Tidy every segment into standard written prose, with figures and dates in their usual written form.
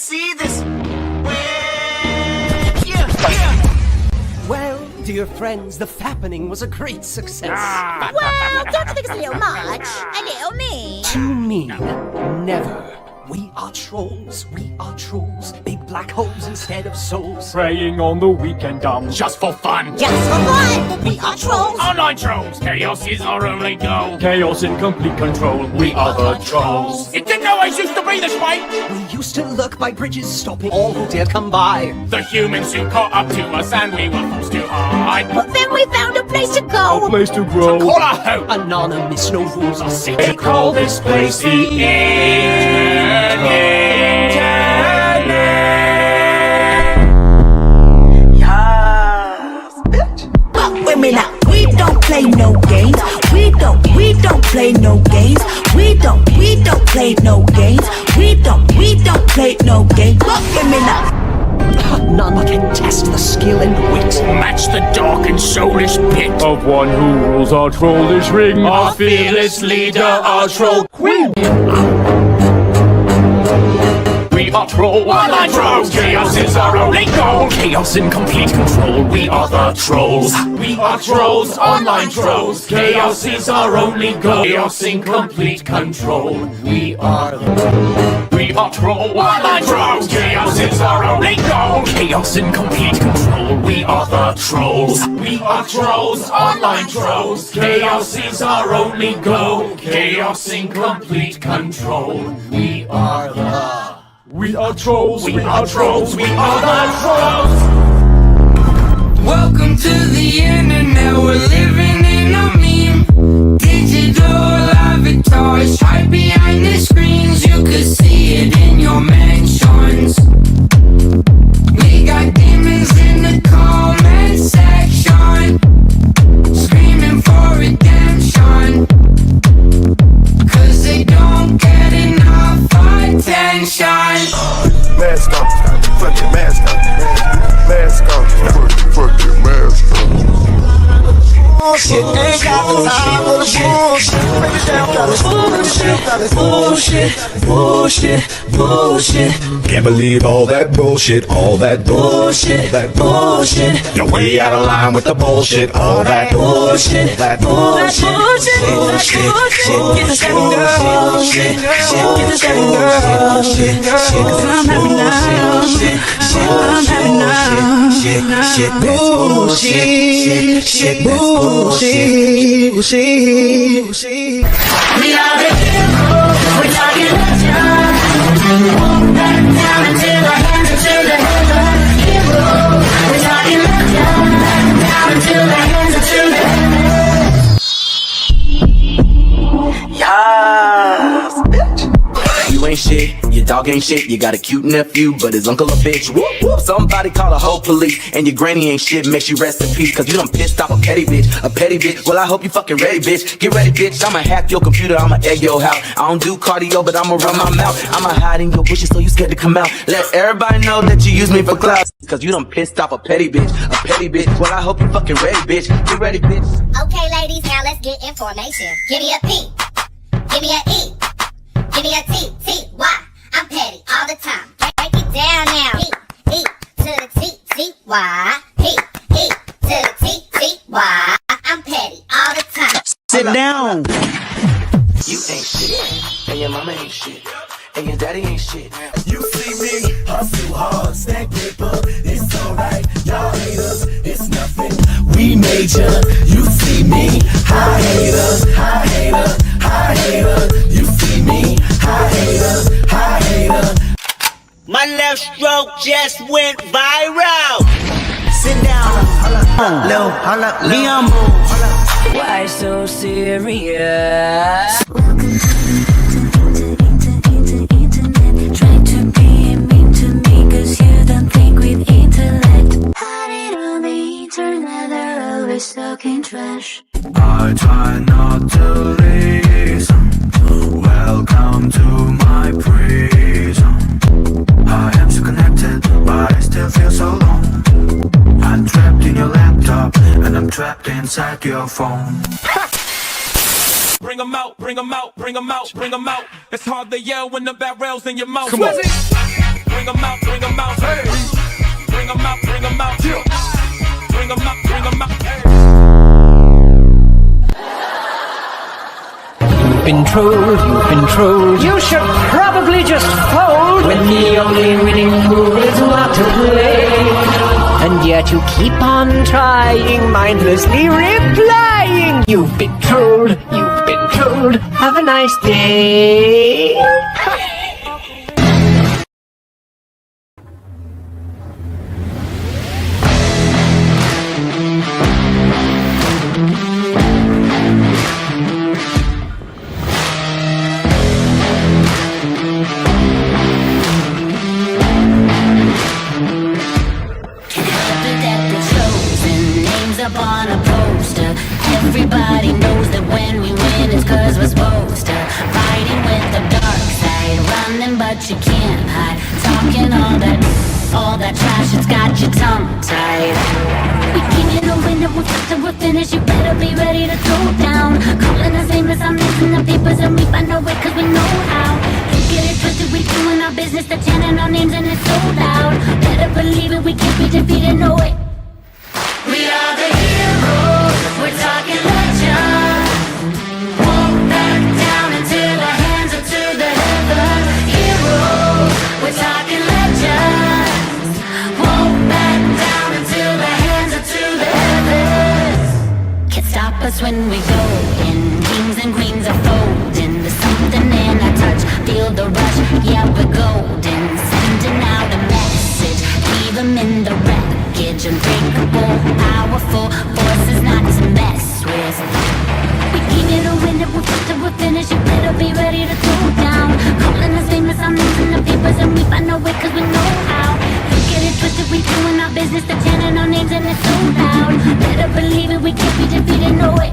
see this. Well, dear friends, the fappening was a great success. Well, don't you think it's a little much? A little mean? Too mean. Never. We are trolls. We are trolls. Big black holes instead of souls. Preying on the weekend dumb. Just for fun. Just for fun! We are trolls! Online trolls. Chaos is our only goal. Chaos in complete control. We are the trolls. It didn't always used to be this way. We used to lurk by bridges, stopping all who dare come by. The humans who caught up to us and we were forced to hide. But then we found a place to A go! place to grow. Call our home. Anonymous, no rules are safe. They call this place the internet. But women out, we don't play no games. We don't play no games. We don't play no games. We don't play no games. But women out. None can test the skill and wit. Match the dark and soulish pit Of one who rules our trollish ring. Our fearless leader, our troll queen. We are trolls, online trolls. Chaos is our only goal. Chaos in complete control. We are the trolls. We are trolls, online trolls. Chaos is our only goal. Chaos in complete control. We are trolls, online trolls. Chaos is our only goal. Chaos in complete control. We are the trolls. We are trolls, online trolls. Chaos is our only goal. Chaos in complete control. We are trolls. We are trolls. We are the trolls. Welcome to the internet, we're living in a meme. Digital avatars hide behind the screens. You could see it in your mansions. We got demons in the comment section, screaming for redemption, 'cause they don't get enough attention. Mask on, fuck your mask on. Mask on, fuck your mask on. Bullshit, ain't got the time for the bullshit. Break it down, bullshit. Can't believe all that bullshit, all that bullshit. You're way out of line with the bullshit, all that bullshit, Get the second girl, get the second girl, 'cause I'm having enough, bullshit. We are the heroes, we're talking legends. Won't back down until our hands are to the heaven. Heroes, we're talking legends. Down until our hands are to the heaven. Yes, bitch. You ain't shit, your dog ain't shit. You got a cute nephew, but his uncle a bitch. Whoop, whoop. Somebody call the whole police. And your granny ain't shit, makes you rest in peace. 'Cause you done pissed off a petty bitch. Well, I hope you fucking ready, bitch. Get ready, bitch. I'ma hack your computer, I'ma egg your house. I don't do cardio, but I'ma run my mouth. I'ma hide in your bushes so you scared to come out. Let everybody know that you use me for clout. 'Cause you done pissed off a petty bitch. Well, I hope you fucking ready, bitch. Get ready, bitch. Okay, ladies, now let's get information. Give me a P, give me a E, give me a T, T-Y. I'm petty all the time. Break it down now. P, E to the T, T-Y. P, E to the T, T-Y. I'm petty all the time. Sit down. You ain't shit, and your mama ain't shit, and your daddy ain't shit. You see me, hustle hard, stack paper, it's alright. Y'all haters, it's nothing. We major, you see me, high hater. You see me, high hater. My left stroke just went viral. Sit down, holla, Liam. Why so serious? Trying to be mean to me 'cause you don't think with intellect. Hiding on the internet, they're always talking trash. I try not to listen. Welcome to my prison. I am so connected, but I still feel so alone. I'm trapped in your laptop, and I'm trapped inside your phone. Bring 'em out, bring 'em out, bring 'em out, bring 'em out. It's hard to yell when the barrel's in your mouth. Come on. Bring bring 'em out, bring 'em out, hey. Bring 'em out, bring 'em out, yeah. Bring 'em out, bring 'em out, hey. You've been trolled, you've been trolled. You should probably just fold when the only winning move is not to play. And yet you keep on trying, mindlessly replying. You've been trolled, you've been trolled. Have a nice day. Up on a poster. Everybody knows that when we win it's cause we're supposed to. Fighting with the dark side, running but you can't hide. Talking all that trash, it's got your tongue tied. We came in a winner, we're fit, we're finished. You better be ready to throw down. Calling us famous, I'm missing the papers and we find our way cause we know how. Don't get it twisted, we doing our business, they're chanting our names and it's sold out. Better believe it, we can't be defeated, no way. We are the heroes, we're talking legends. Walk back down until our hands are to the heavens. Heroes, we're talking legends. Walk back down until our hands are to the heavens. Can't stop us when we go in. Kings and queens are folding. There's something in our touch, feel the rush. Yeah, we're golden. Sending out a message, leave them in the wreckage. Unbreakable, powerful, forces not to mess with. We came here to win it, we're fit to we're finished. You better be ready to throw down. Calling us famous, I'm in the papers and we find our way cause we know how. Don't get it twisted, we doing our business, they're chanting our names and it's so loud. Better believe it, we can't be defeated, no way.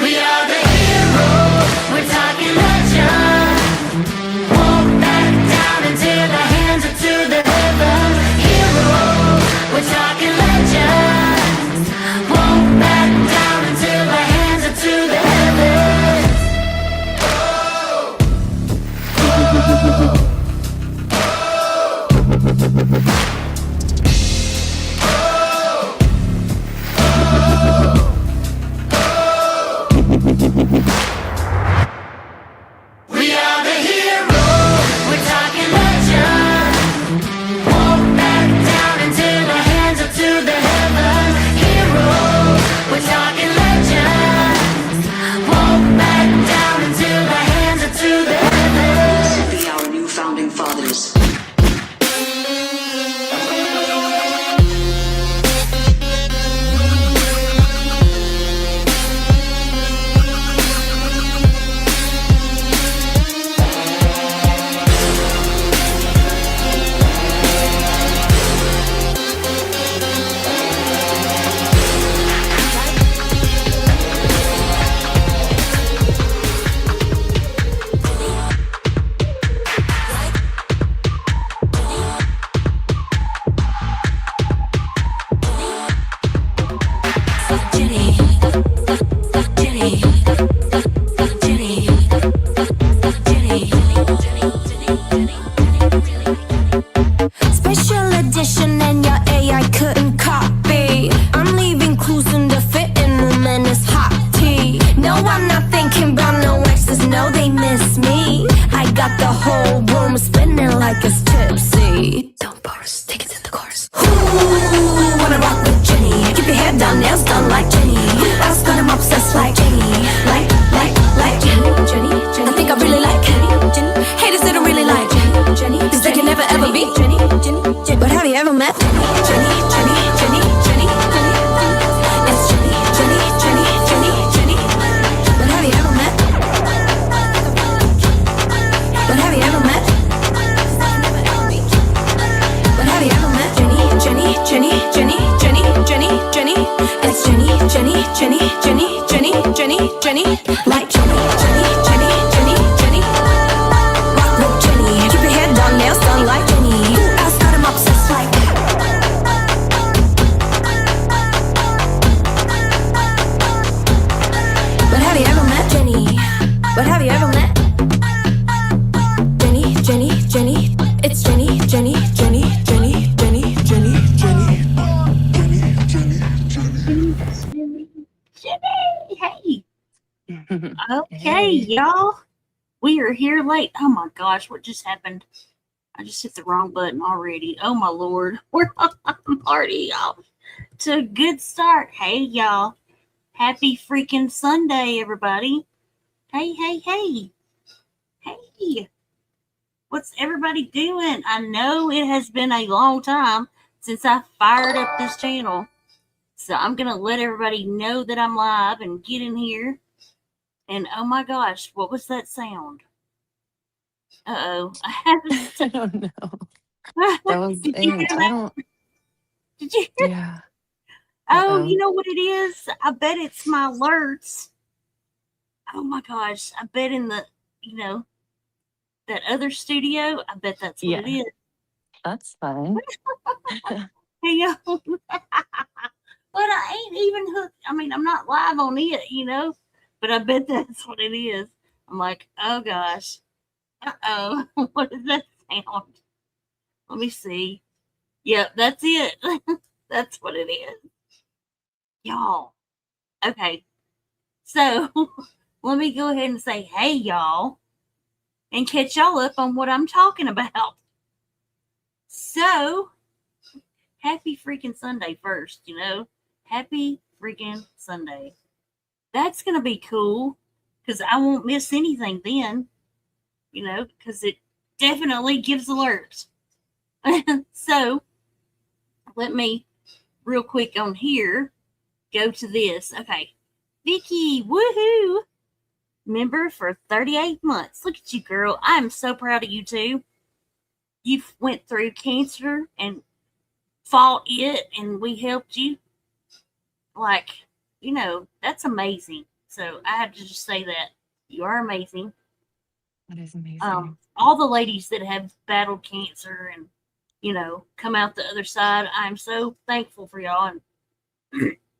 We are the heroes, we're talking legends. Walk back down until our hands are to the heavens. Heroes, we're talking legends. Walk back down until our hands are to the heavens. We are the heroes, we're talking legends. Walk back down until our hands are to the heavens. Heroes, we're talking legends. Walk back down until our hands are to the heavens. Be our new founding fathers. Special edition and your AI couldn't copy. I'm leaving clues in the fitting room and it's hot tea. No, I'm not thinking about no exes, no, they miss me. I got the whole room spinning like it's tipsy. Don't burst, take it to the chorus. Ooh, wanna rock with Jenny. Keep your head down, nails done like Jenny. Else got him obsessed like Jenny. Like Jenny. I think I really like Jenny. Haters they don't really like Jenny. Cause they can never ever be Jenny. But have you ever met Jenny? It's Jenny. But have you ever met? But have you ever met? But have you ever met Jenny? It's Jenny. Like Jenny. Rock with Jenny. Keep your head down, nails done like Jenny. Who else got him obsessed like? But have you ever met Jenny? But have you ever met Jenny? It's Jenny. y'all. We are here late. Oh my gosh, what just happened? I just hit the wrong button already. Oh my lord. We're already off to a good start. Hey y'all. Happy freaking Sunday, everybody. Hey. Hey. What's everybody doing? I know it has been a long time since I fired up this channel. So I'm going to let everybody know that I'm live and get in here. And oh my gosh, what was that sound? Uh-oh. I don't know. That was Did you hear that? Did you hear? Yeah. Oh, you know what it is? I bet it's my alerts. Oh my gosh. I bet in the, that other studio, I bet that's what it is. That's fine. Hey, yo. But I ain't even hooked. I mean, I'm not live on it, but I bet that's what it is. I'm like, oh gosh. Uh-oh. What does that sound? Let me see. Yep, that's it. That's what it is. Y'all. Okay. So let me go ahead and say, hey, y'all, and catch y'all up on what I'm talking about. So, happy freaking Sunday first, Happy freaking Sunday. That's going to be cool because I won't miss anything then, because it definitely gives alerts. So, let me real quick on here go to this. Okay. Vicky, woohoo! Member for 38 months. Look at you, girl. I'm so proud of you too. You've went through cancer and fought it, and we helped you. Like, that's amazing. So I have to just say that you are amazing. That is amazing. All the ladies that have battled cancer and come out the other side, I'm so thankful for y'all.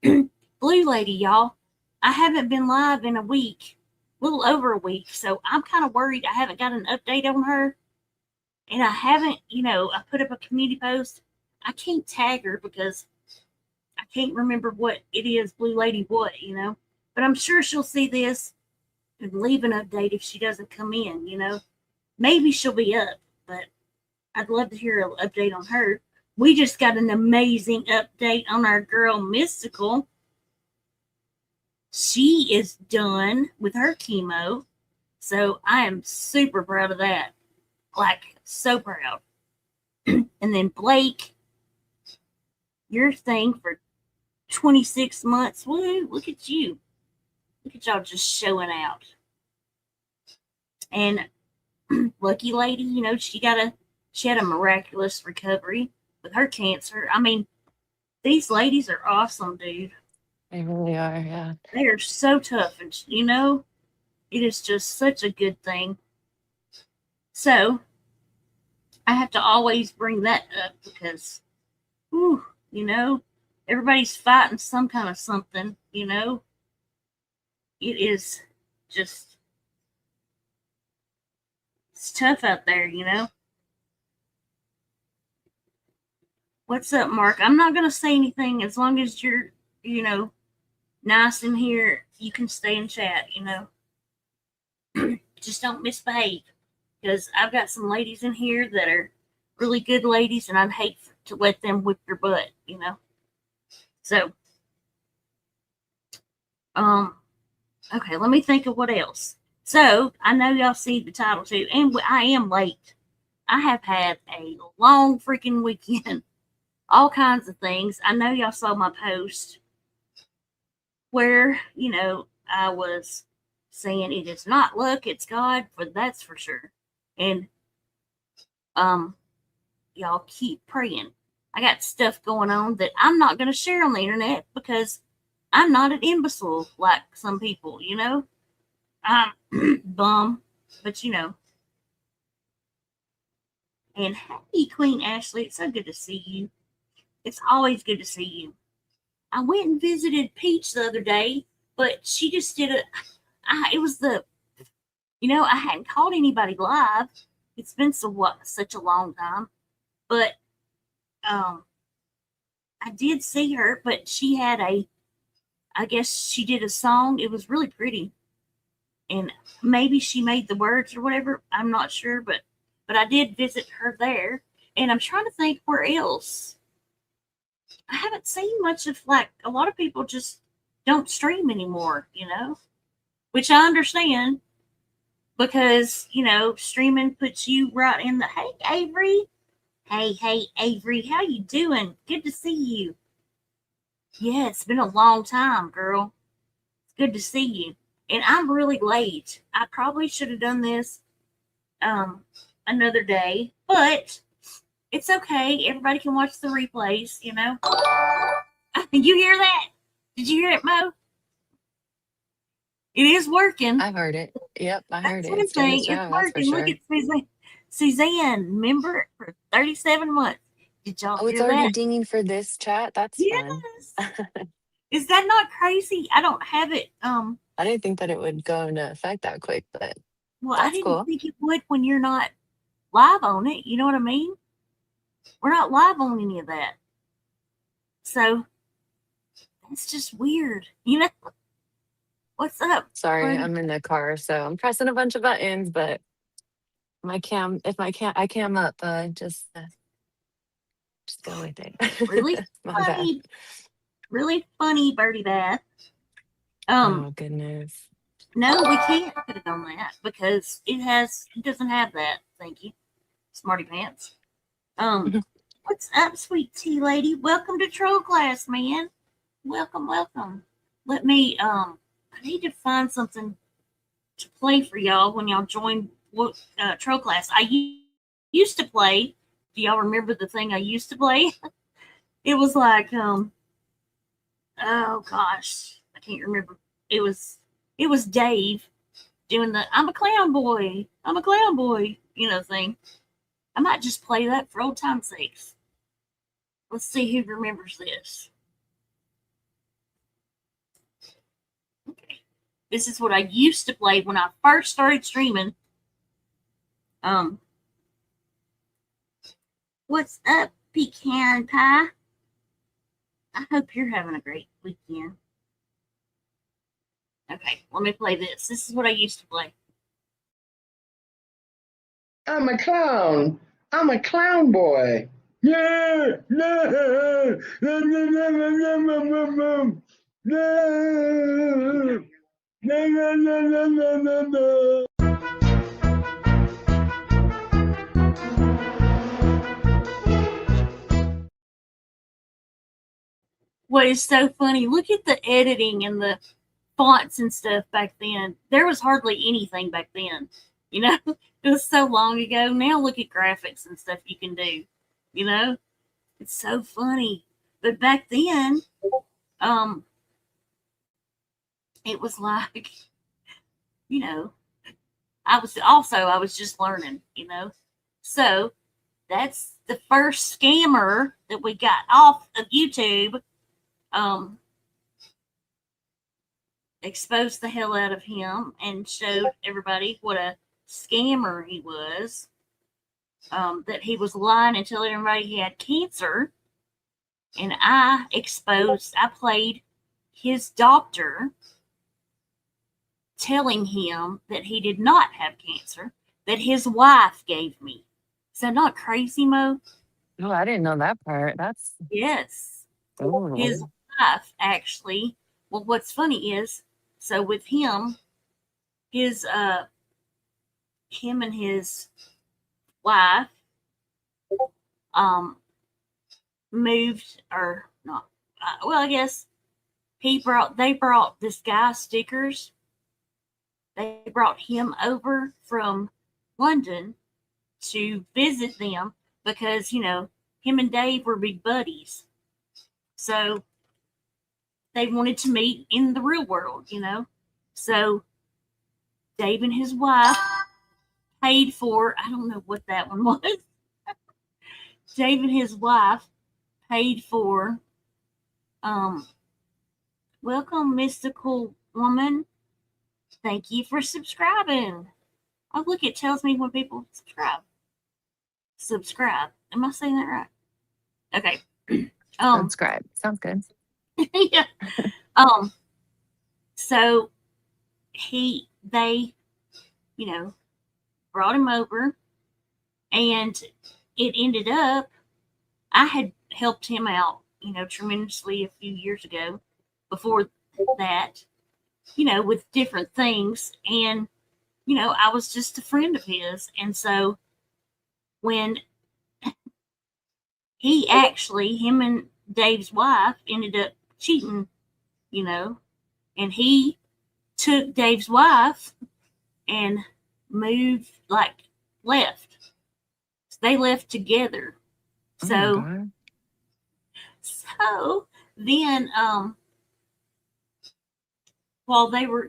And Blue Lady, y'all, I haven't been live in a week, a little over a week, so I'm kind of worried I haven't got an update on her. And I haven't, I put up a community post. I can't tag her because I can't remember what it is, Blue Lady what, But I'm sure she'll see this and leave an update if she doesn't come in, Maybe she'll be up, but I'd love to hear an update on her. We just got an amazing update on our girl Mystical. She is done with her chemo. So I am super proud of that. Like, so proud. And then Blake, your thing for 26 months. Woo, look at you. Look at y'all just showing out. And Lucky Lady, she had a miraculous recovery with her cancer. I mean, these ladies are awesome, dude. They really are, yeah. They are so tough, and it is just such a good thing. So I have to always bring that up because, everybody's fighting some kind of something, It is just, it's tough out there, What's up, Mark? I'm not going to say anything as long as you're, nice in here. You can stay and chat, Just don't misbehave. Because I've got some ladies in here that are really good ladies, and I'd hate to let them whip your butt, So, okay, let me think of what else. So, I know y'all see the title too, and I am late. I have had a long freaking weekend. All kinds of things. I know y'all saw my post where, I was saying it is not luck, it's God, that's for sure. And y'all keep praying. I got stuff going on that I'm not going to share on the internet because I'm not an imbecile like some people, I'm bum, but And happy Queen Ashley, it's so good to see you. It's always good to see you. I went and visited Peach the other day, but she just did it was I hadn't called anybody live. It's been such a long time, but I did see her, but she had I guess she did a song. It was really pretty. and maybe she made the words or whatever. I'm not sure, but I did visit her there, and I'm trying to think where else. I haven't seen much of, like, a lot of people just don't stream anymore, which I understand because, streaming puts you right in the, hey, Avery. Hey, Avery, how you doing? Good to see you. Yeah, it's been a long time, girl. It's good to see you. And I'm really late. I probably should have done this another day, but it's okay. Everybody can watch the replays, You hear that? Did you hear it, Mo? It is working. I heard it. Yep, I heard That's it. what I'm It's doing saying. its It's job, that's for working. Look sure. at Suzanne, member for 37 months. Did y'all Oh, it's hear already that? dinging for this chat? That's fun. Yes. Is that not crazy? I don't have it. I didn't think that it would go into effect that quick, but Well, I that's didn't cool. think it would when you're not live on it. You know what I mean? We're not live on any of that. So that's just weird. What's up? Sorry, Buddy? I'm in the car, so I'm pressing a bunch of buttons, but I cam up, just go with it. Really My bad. funny. Really funny, Birdie Bath. Oh goodness. No, we can't put it on that because it doesn't have that. Thank you, Smarty Pants. What's up, sweet tea lady? Welcome to Troll Class, man. Welcome. Let me I need to find something to play for y'all when y'all join Troll Class. Used to play. Do y'all remember the thing I used to play? It was like oh gosh, I can't remember. It was Dave doing the I'm a clown boy thing. I might just play that for old time's sakes. Let's see who remembers this. Okay. This is what I used to play when I first started streaming. What's up, pecan pie? I hope you're having a great weekend. Okay, let me play this. This is what I used to play. I'm a clown. I'm a clown boy. Yeah. No. No. What is so funny, look at the editing and the fonts and stuff back then. There was hardly anything back then. It was so long ago. Now look at graphics and stuff you can do. It's so funny. But back then, it was like, I was just learning, So that's the first scammer that we got off of YouTube. Exposed the hell out of him and showed everybody what a scammer he was. That he was lying and telling everybody he had cancer. And I played his doctor telling him that he did not have cancer, that his wife gave me. Is that not crazy, Mo? Oh, I didn't know that part. Yes. Ooh. His wife, actually. Well, what's funny is, so with him, him and his wife, moved, or not, well, I guess they brought this guy stickers. They brought him over from London to visit them because, him and Dave were big buddies. So they wanted to meet in the real world, So Dave and his wife paid for, I don't know what that one was. Dave and his wife paid for, welcome, mystical woman. Thank you for subscribing. Oh, look, it tells me when people subscribe. Subscribe. Am I saying that right? Okay. Subscribe. Sounds good. Yeah. So they, brought him over, and it ended up, I had helped him out, tremendously a few years ago before that, with different things. And, I was just a friend of his. And so when him and Dave's wife ended up cheating, and he took Dave's wife and left. So they left together. So then, while they were,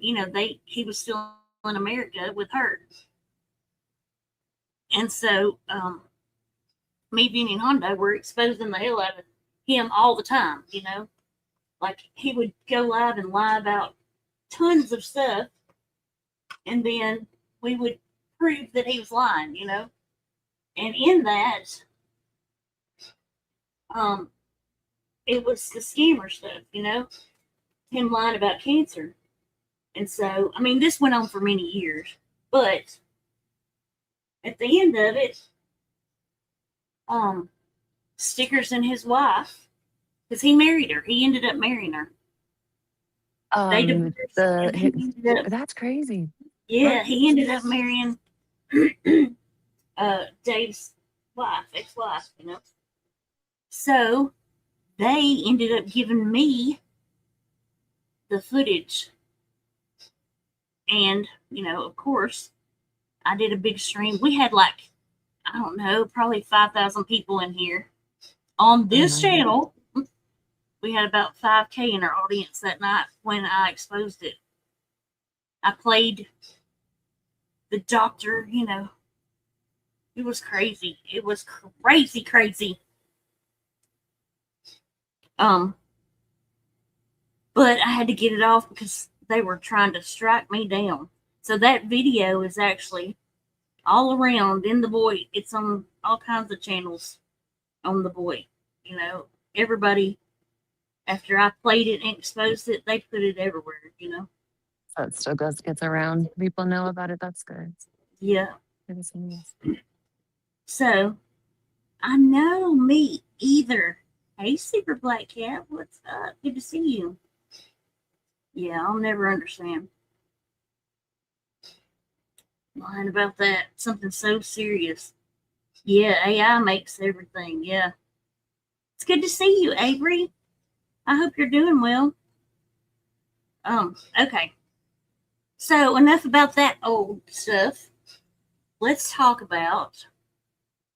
he was still in America with her. And so, me being in Honda, we're exposing the hell out of him all the time, Like, he would go live and lie about tons of stuff, and then we would prove that he was lying, And in that, it was the scammer stuff, him lying about cancer. And so, I mean, this went on for many years, but at the end of it, Stickers and his wife, because he married her. He ended up marrying her. They divorced. That's crazy. Yeah, he ended up marrying Dave's wife, ex-wife, So they ended up giving me the footage. And, of course, I did a big stream. We had I don't know, probably 5,000 people in here. On this channel, we had about 5K in our audience that night when I exposed it. I played the doctor, It was crazy. It was crazy. But I had to get it off because they were trying to strike me down. So that video is actually all around in the Boy. It's on all kinds of channels on the Boy. Everybody, after I played it and exposed it, they put it everywhere, So it still gets around. People know about it. That's good. Yeah. So, I know me either. Hey, Super Black Cat, what's up? Good to see you. Yeah, I'll never understand. Lying about that. Something so serious. Yeah, AI makes everything. Yeah. It's good to see you, Avery. I hope you're doing well. Okay. So, enough about that old stuff. Let's talk about,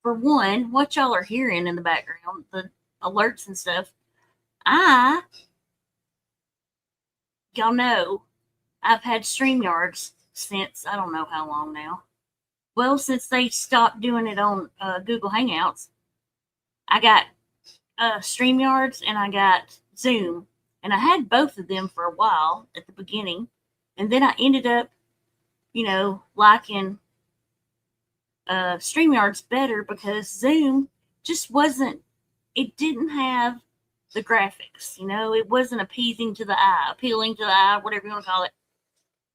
for one, what y'all are hearing in the background, the alerts and stuff. Y'all know, I've had StreamYards since, I don't know how long now. Well, since they stopped doing it on Google Hangouts, I got StreamYards and I got Zoom. And I had both of them for a while at the beginning. And then I ended up, liking StreamYards better because Zoom just wasn't, it didn't have the graphics, it wasn't appealing to the eye, whatever you want to call it.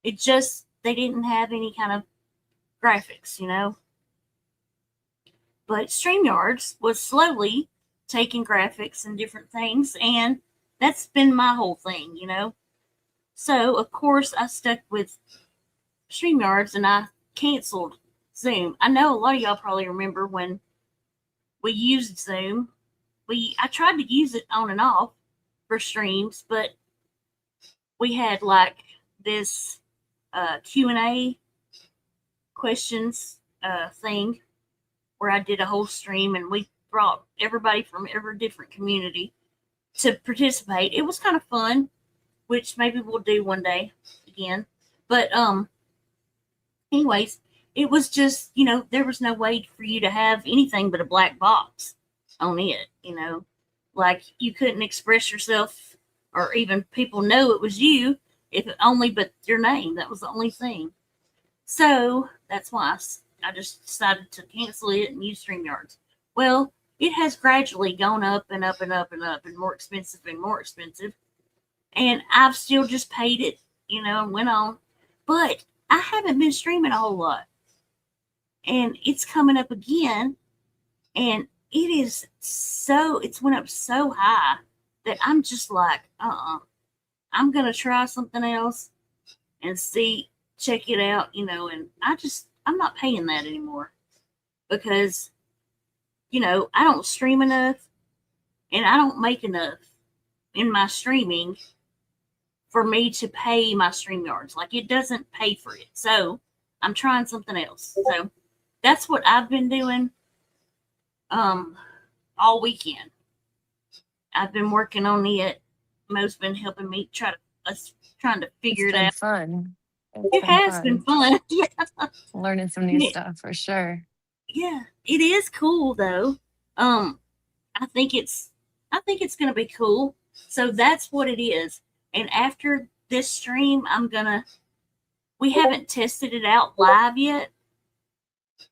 It just, they didn't have any kind of graphics, But StreamYards was slowly taking graphics and different things, and that's been my whole thing, So, of course, I stuck with StreamYards and I canceled Zoom. I know a lot of y'all probably remember when we used Zoom. I tried to use it on and off for streams, but we had this Q&A questions thing where I did a whole stream and we brought everybody from every different community to participate. It was kind of fun, which maybe we'll do one day again. But anyways, it was just, there was no way for you to have anything but a black box on it, you couldn't express yourself or even people know it was you if only but your name. That was the only thing. So that's why I just decided to cancel it and use StreamYards. Well, it has gradually gone up and up and up and up and more expensive and more expensive. And I've still just paid it, and went on. But I haven't been streaming a whole lot. And it's coming up again. And it's went up so high that I'm just like, I'm going to try something else and check it out, and I'm not paying that anymore because, I don't stream enough and I don't make enough in my streaming for me to pay my StreamYards. Like, it doesn't pay for it. So I'm trying something else. So that's what I've been doing all weekend. I've been working on it. Mo's been helping me trying to figure it out. Fun. It has been fun. Yeah. Learning some new stuff for sure. Yeah, it is cool though. I think it's gonna be cool. So that's what it is. And after this stream, we haven't tested it out live yet.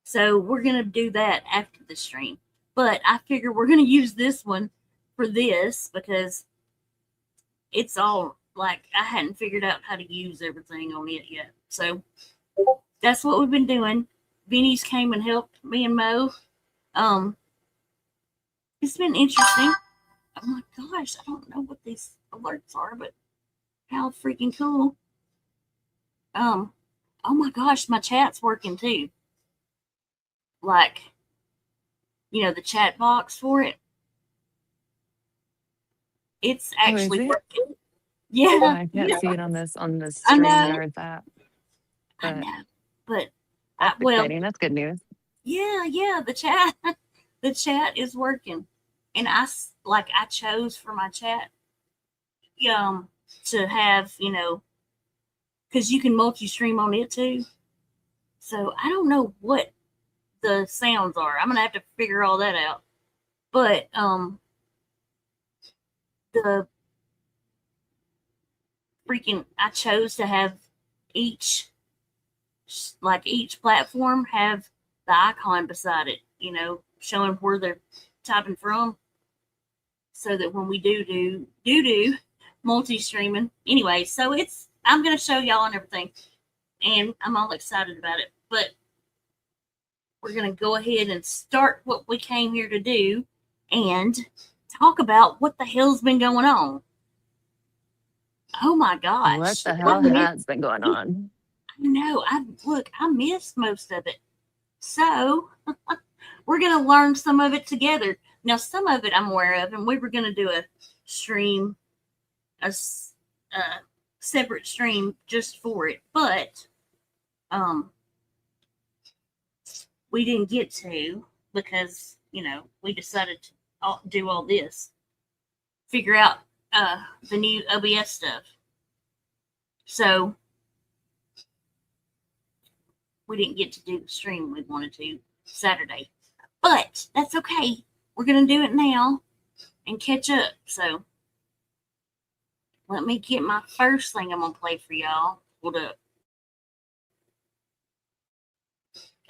So we're gonna do that after the stream. But I figure we're gonna use this one for this because it's all like I hadn't figured out how to use everything on it yet. So that's what we've been doing. Vinny's came and helped me and Mo. It's been interesting. Oh my gosh, I don't know what these alerts are, but how freaking cool. Oh my gosh, my chat's working too. Like, the chat box for it. It's actually working. Yeah. I can't see it on this StreamYard app. I know. But that's exciting. That's good news. Yeah, the chat is working. And I chose for my chat to have, because you can multi-stream on it too. So I don't know what the sounds are. I'm gonna have to figure all that out. But I chose to have each platform have the icon beside it, showing where they're typing from, so that when we do multi-streaming. Anyway, so I'm going to show y'all and everything, and I'm all excited about it. But we're going to go ahead and start what we came here to do and talk about what the hell's been going on. Oh my gosh. What the hell has been going on? I know. I missed most of it. So we're going to learn some of it together. Now, some of it I'm aware of, and we were going to do a stream, a separate stream just for it, but we didn't get to because, we decided to do all this, figure out the new OBS stuff. So we didn't get to do the stream we wanted to Saturday, but that's okay. We're going to do it now and catch up. So let me get my first thing I'm going to play for y'all. Hold up.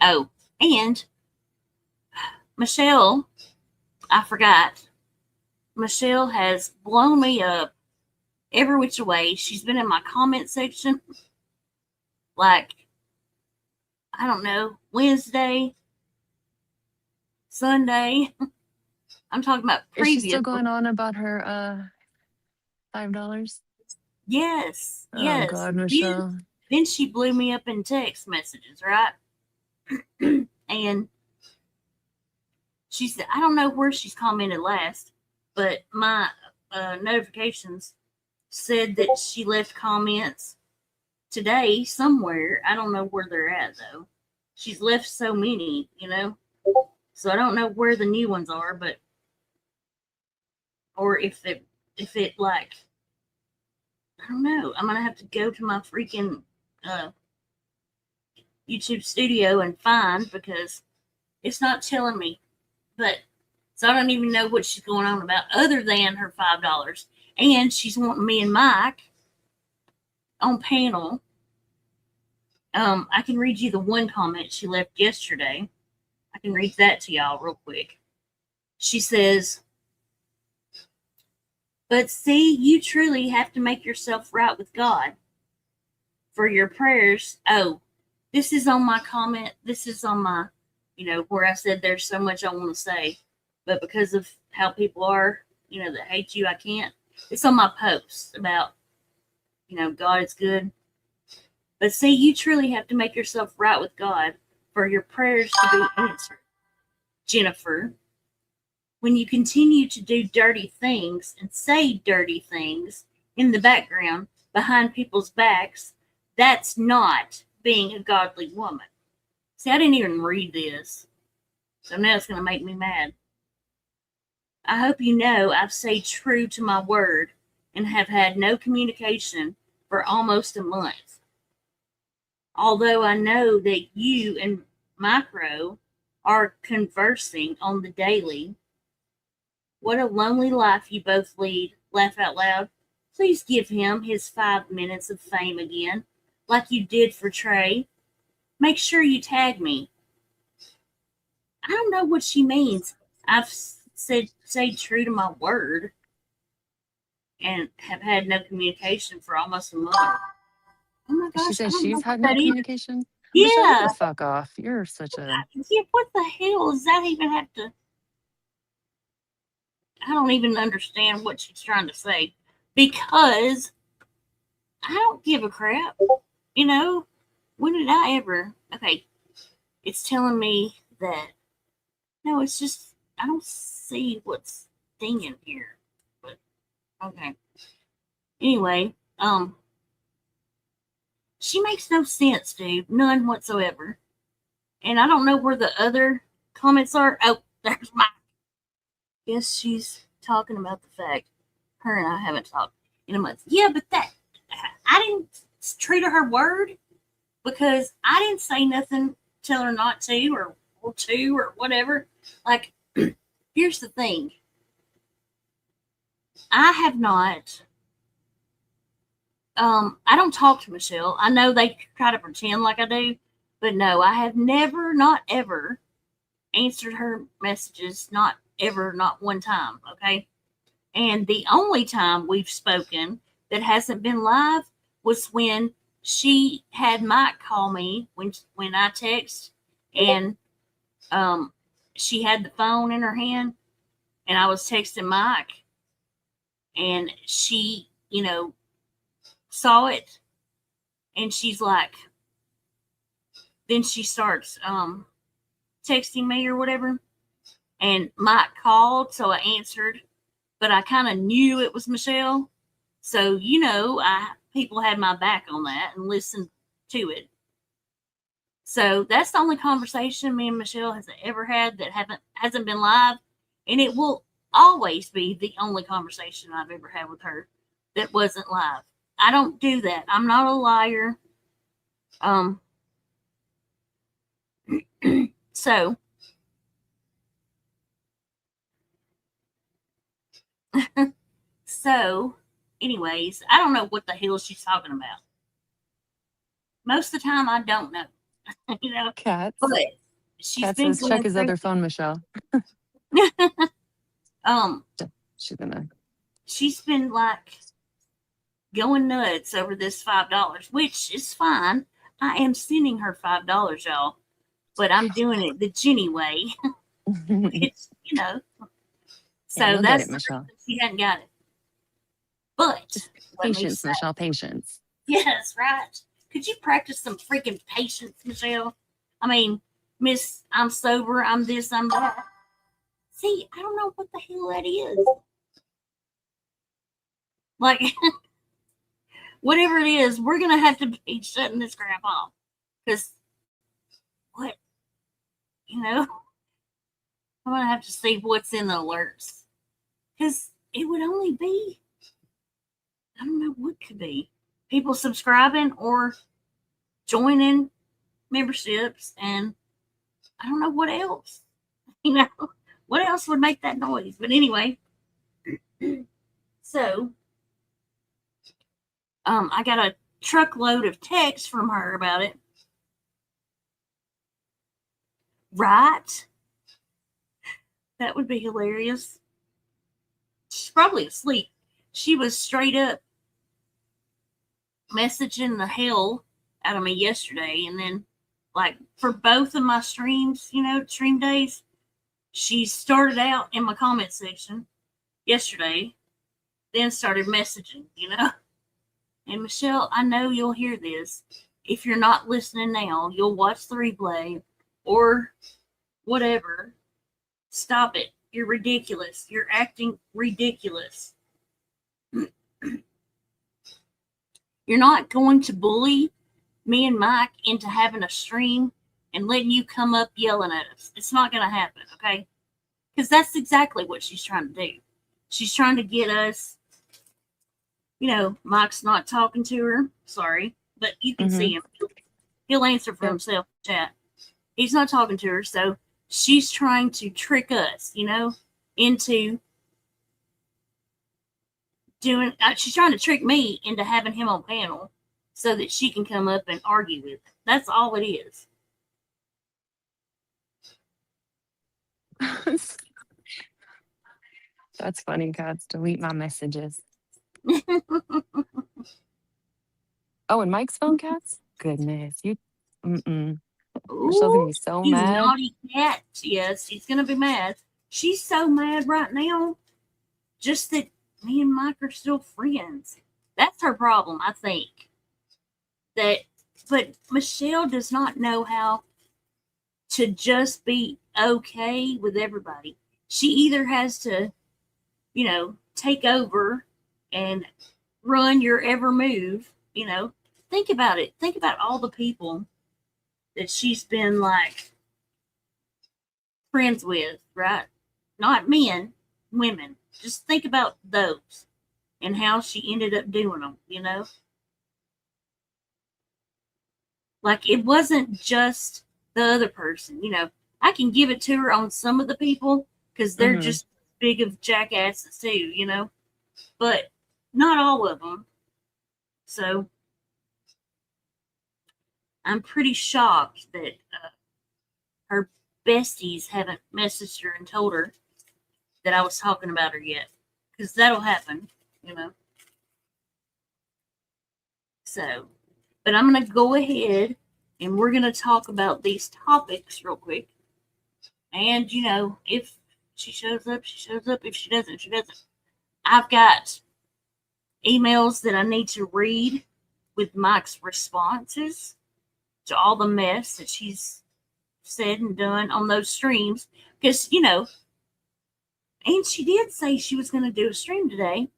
Oh, and Michelle, I forgot. Michelle has blown me up every which way. She's been in my comment section like, I don't know, Wednesday, Sunday. I'm talking about previous. Is she still going on about her $5? Yes. Oh, yes. God, Michelle. Then she blew me up in text messages, right? And she said, I don't know where she's commented last, but my notifications said that she left comments today somewhere. I don't know where they're at, though. She's left so many, So I don't know where the new ones are, but or if it like, I don't know. I'm gonna have to go to my freaking YouTube studio and find, because it's not telling me. But so I don't even know what she's going on about other than her $5. And she's wanting me and Mike on panel. I can read you the one comment she left yesterday. I can read that to y'all real quick. She says, but see, you truly have to make yourself right with God. for your prayers. Oh, this is on my comment. This is on my, where I said there's so much I want to say, but because of how people are, that hate you, I can't. It's on my post about, God is good. But see, you truly have to make yourself right with God for your prayers to be answered. Jennifer, when you continue to do dirty things and say dirty things in the background behind people's backs, that's not being a godly woman. See, I didn't even read this, so now it's going to make me mad. I hope you know I've stayed true to my word and have had no communication for almost a month. Although I know that you and Micro are conversing on the daily. What a lonely life you both lead. Laugh out loud. Please give him his 5 minutes of fame again, like you did for Trey. Make sure you tag me. I don't know what she means. I've stayed true to my word and have had no communication for almost a month. Oh my gosh. She says I don't know she's had what no that is. communication. Michelle, Yeah. the fuck off. You're such a. Yeah, what the hell does that even have to? I don't even understand what she's trying to say because I don't give a crap. When did I ever? Okay, it's telling me that. No, it's just I don't see what's dinging here. But okay. Anyway, she makes no sense, dude. None whatsoever. And I don't know where the other comments are. Oh, there's my. Guess she's talking about the fact her and I haven't talked in a month. Yeah, but I didn't treat her word because I didn't say nothing, tell her not to or to or whatever. Like, here's the thing. I have not. I don't talk to Michelle. I know they try to pretend like I do, but no, I have never, not ever, answered her messages. Not ever, not one time. Okay. And the only time we've spoken that hasn't been live was when she had Mike call me when I text, and she had the phone in her hand, and I was texting Mike, and she, saw it, and she's like, then she starts texting me or whatever, and Mike called, so I answered, but I kind of knew it was Michelle, so people had my back on that and listened to it. So that's the only conversation me and Michelle has ever had that hasn't been live, and it will always be the only conversation I've ever had with her that wasn't live. I don't do that. I'm not a liar. So anyways, I don't know what the hell she's talking about. Most of the time, I don't know. Cats. But she's Cat been says check his through. other phone, Michelle. She's been like going nuts over this $5, which is fine. I am sending her $5, y'all, but I'm doing it the Jenny way. It's So you'll that's get it, Michelle. she hadn't got it. But Patience, Michelle, patience. Yes, right. Could you practice some freaking patience, Michelle? I mean, Miss, I'm sober, I'm this, I'm that. See, I don't know what the hell that is. Like, whatever it is, we're going to have to be shutting this crap off. Because, what? I'm going to have to see what's in the alerts. Because it would only be, I don't know what could be. People subscribing or joining memberships, and I don't know what else. What else would make that noise? But anyway, so I got a truckload of texts from her about it. Right? That would be hilarious. She's probably asleep. She was straight up messaging the hell out of me yesterday, and then like for both of my streams, stream days, she started out in my comment section yesterday, then started messaging, And Michelle, I know you'll hear this. If you're not listening now, you'll watch the replay or whatever. Stop it. You're ridiculous. You're acting ridiculous. You're not going to bully me and Mike into having a stream and letting you come up yelling at us. It's not going to happen, okay? Because that's exactly what she's trying to do. She's trying to get us, Mike's not talking to her. Sorry, but you can see him. He'll answer for himself in chat. He's not talking to her, so she's trying to trick us, into doing. She's trying to trick me into having him on panel so that she can come up and argue with him. That's all it is. That's funny, Cats. Delete my messages. Oh, and Mike's phone, Cats? Goodness. Michelle's gonna be so You mad. naughty cat. Yes, she's gonna be mad. She's so mad right now. Just that me and Mike are still friends. That's her problem, I think. But Michelle does not know how to just be okay with everybody. She either has to, take over and run your every move, Think about it. Think about all the people that she's been like friends with, right? Not men, women. Just think about those and how she ended up doing them, Like it wasn't just the other person, I can give it to her on some of the people because they're just big of jackasses too, but not all of them. So I'm pretty shocked that her besties haven't messaged her and told her that I was talking about her yet, because that'll happen, So, but I'm going to go ahead and we're going to talk about these topics real quick. And, if she shows up, she shows up. If she doesn't, she doesn't. I've got emails that I need to read with Mike's responses to all the mess that she's said and done on those streams. Because, and she did say she was going to do a stream today.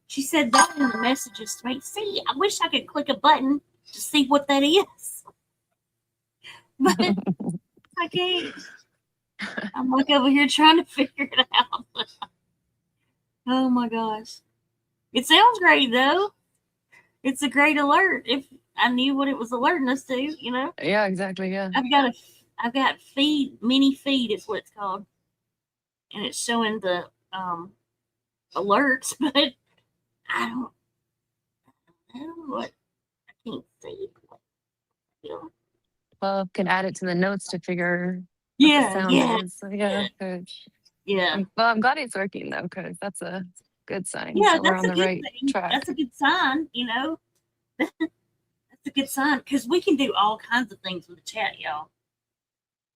She said that in the messages to me. See, I wish I could click a button to see what that is. But I can't. I'm like over here trying to figure it out. Oh my gosh. It sounds great though. It's a great alert if I knew what it was alerting us to, Yeah, exactly. Yeah. I've got mini feed is what it's called. And it's showing the alerts, but I don't know what I can't see. Well, can add it to the notes to figure Yeah, what the sound is. So, yeah. Yeah. I'm glad it's working though, because that's a good sign. Yeah, so we're that's on a the good right thing. track. That's a good sign, That's a good sign because we can do all kinds of things with the chat, y'all.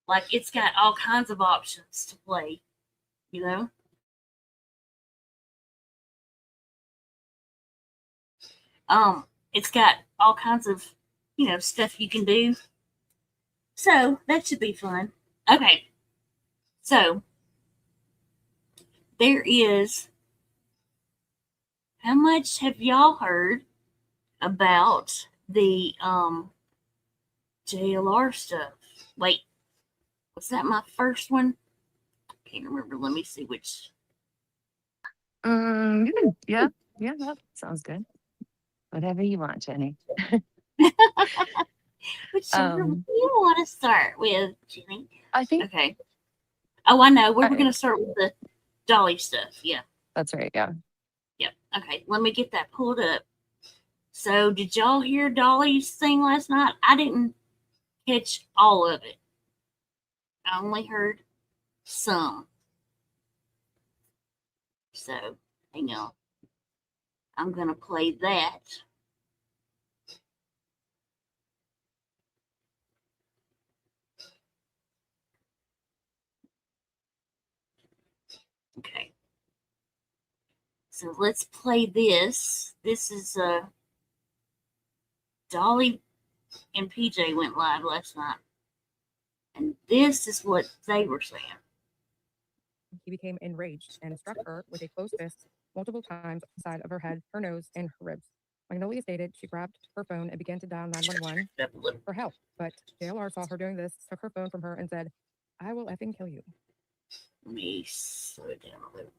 Like it's got all kinds of options to play, It's got all kinds of, stuff you can do. So that should be fun. Okay. So there is. How much have y'all heard about the JLR stuff? Wait, was that my first one? Can't remember. Let me see which. Yeah, that sounds good. Whatever you want, Jenny. Which one do you want to start with, Jenny? I think. Okay. Oh, I know. We're going to start with the Dolly stuff. Yeah. That's right. Yeah. Yep. Okay. Let me get that pulled up. So, did y'all hear Dolly's thing last night? I didn't catch all of it. I only heard some. So, hang on. I'm going to play that. Okay. So let's play this. This is Dolly and PJ went live last night. And this is what they were saying. He became enraged and struck her with a closed fist multiple times on the side of her head, her nose, and her ribs. Magnolia stated she grabbed her phone and began to dial 911 for help, but JLR saw her doing this, took her phone from her, and said, "I will effing kill you." Let me slow it down a little.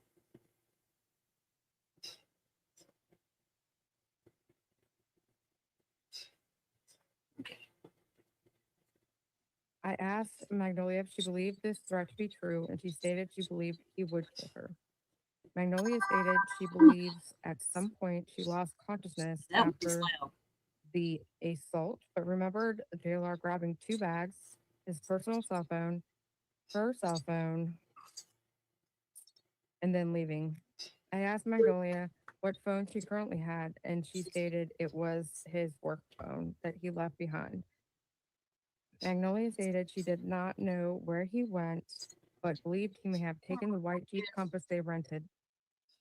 I asked Magnolia if she believed this threat to be true, and she stated she believed he would kill her. Magnolia stated she believes at some point she lost consciousness after the assault, but remembered JLR grabbing 2 bags, his personal cell phone, her cell phone, and then leaving. I asked Magnolia what phone she currently had, and she stated it was his work phone that he left behind. Magnolia stated she did not know where he went, but believed he may have taken the white Jeep Compass they rented.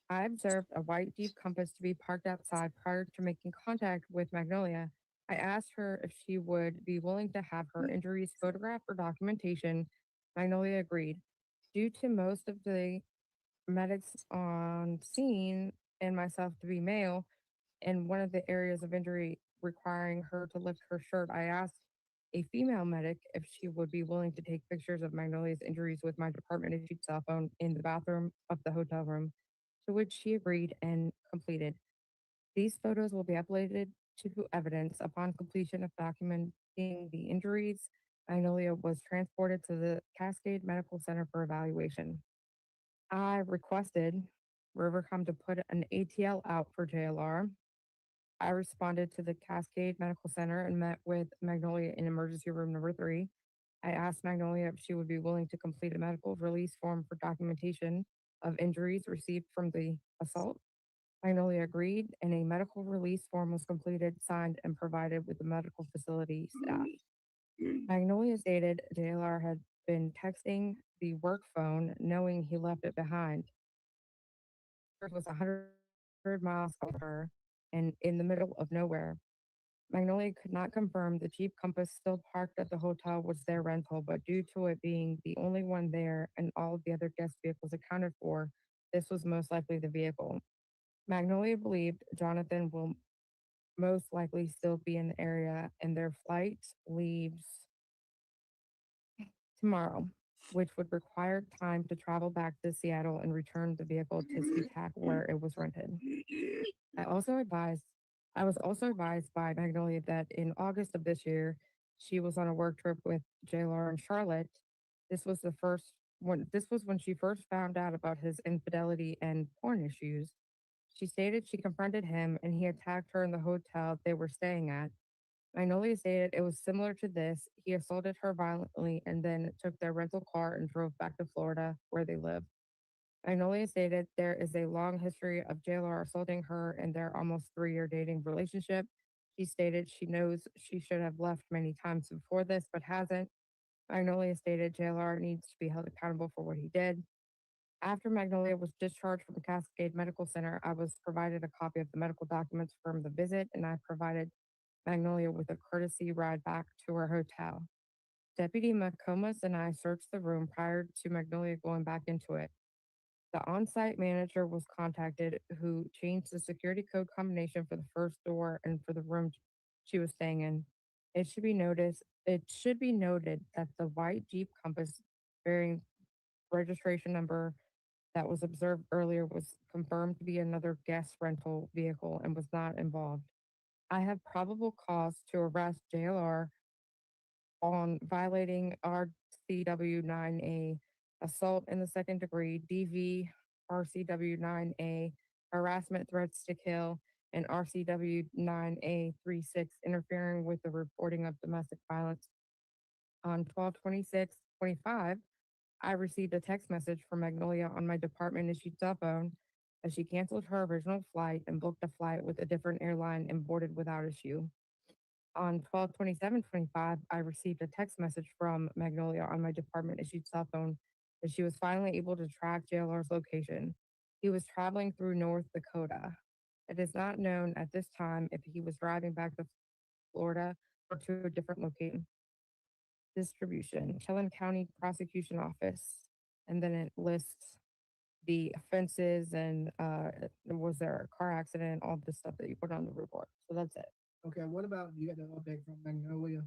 I observed a white Jeep Compass to be parked outside prior to making contact with Magnolia. I asked her if she would be willing to have her injuries photographed for documentation. Magnolia agreed. Due to most of the medics on scene and myself to be male, and one of the areas of injury requiring her to lift her shirt, I asked a female medic if she would be willing to take pictures of Magnolia's injuries with my department issued cell phone in the bathroom of the hotel room, to which she agreed and completed. These photos will be uploaded to evidence upon completion of documenting the injuries. Magnolia was transported to the Cascade Medical Center for evaluation. I requested Rivercom to put an ATL out for JLR. I responded to the Cascade Medical Center and met with Magnolia in emergency room number 3. I asked Magnolia if she would be willing to complete a medical release form for documentation of injuries received from the assault. Magnolia agreed, and a medical release form was completed, signed, and provided with the medical facility staff. Magnolia stated JLR had been texting the work phone, knowing he left it behind. It was 100 miles from her and in the middle of nowhere. Magnolia could not confirm the Jeep Compass still parked at the hotel was their rental, but due to it being the only one there and all of the other guest vehicles accounted for, this was most likely the vehicle. Magnolia believed Jonathan will most likely still be in the area and their flight leaves tomorrow, which would require time to travel back to Seattle and return the vehicle to SeaTac where it was rented. I was also advised by Magnolia that in August of this year, she was on a work trip with JLR in Charlotte. This was when she first found out about his infidelity and porn issues. She stated she confronted him and he attacked her in the hotel they were staying at. Magnolia stated it was similar to this. He assaulted her violently and then took their rental car and drove back to Florida where they live. Magnolia stated there is a long history of JLR assaulting her in their almost 3-year dating relationship. She stated she knows she should have left many times before this, but hasn't. Magnolia stated JLR needs to be held accountable for what he did. After Magnolia was discharged from Cascade Medical Center, I was provided a copy of the medical documents from the visit, and I provided Magnolia with a courtesy ride back to her hotel. Deputy McComas and I searched the room prior to Magnolia going back into it. The on-site manager was contacted, who changed the security code combination for the first door and for the room she was staying in. It should be noted that the white Jeep Compass bearing registration number that was observed earlier was confirmed to be another guest rental vehicle and was not involved. I have probable cause to arrest JLR on violating RCW 9A, assault in the second degree, DV RCW 9A, harassment, threats to kill, and RCW 9A 36, interfering with the reporting of domestic violence. On 12/26/25, I received a text message from Magnolia on my department issued cell phone that she canceled her original flight and booked a flight with a different airline and boarded without issue. On 12/27/25, I received a text message from Magnolia on my department issued cell phone that she was finally able to track JLR's location. He was traveling through North Dakota. It is not known at this time if he was driving back to Florida or to a different location. Distribution, Chelan County Prosecution Office, and then it lists the offenses and was there a car accident, all the stuff that you put on the report. So that's it. Okay, what about you got the update from Magnolia?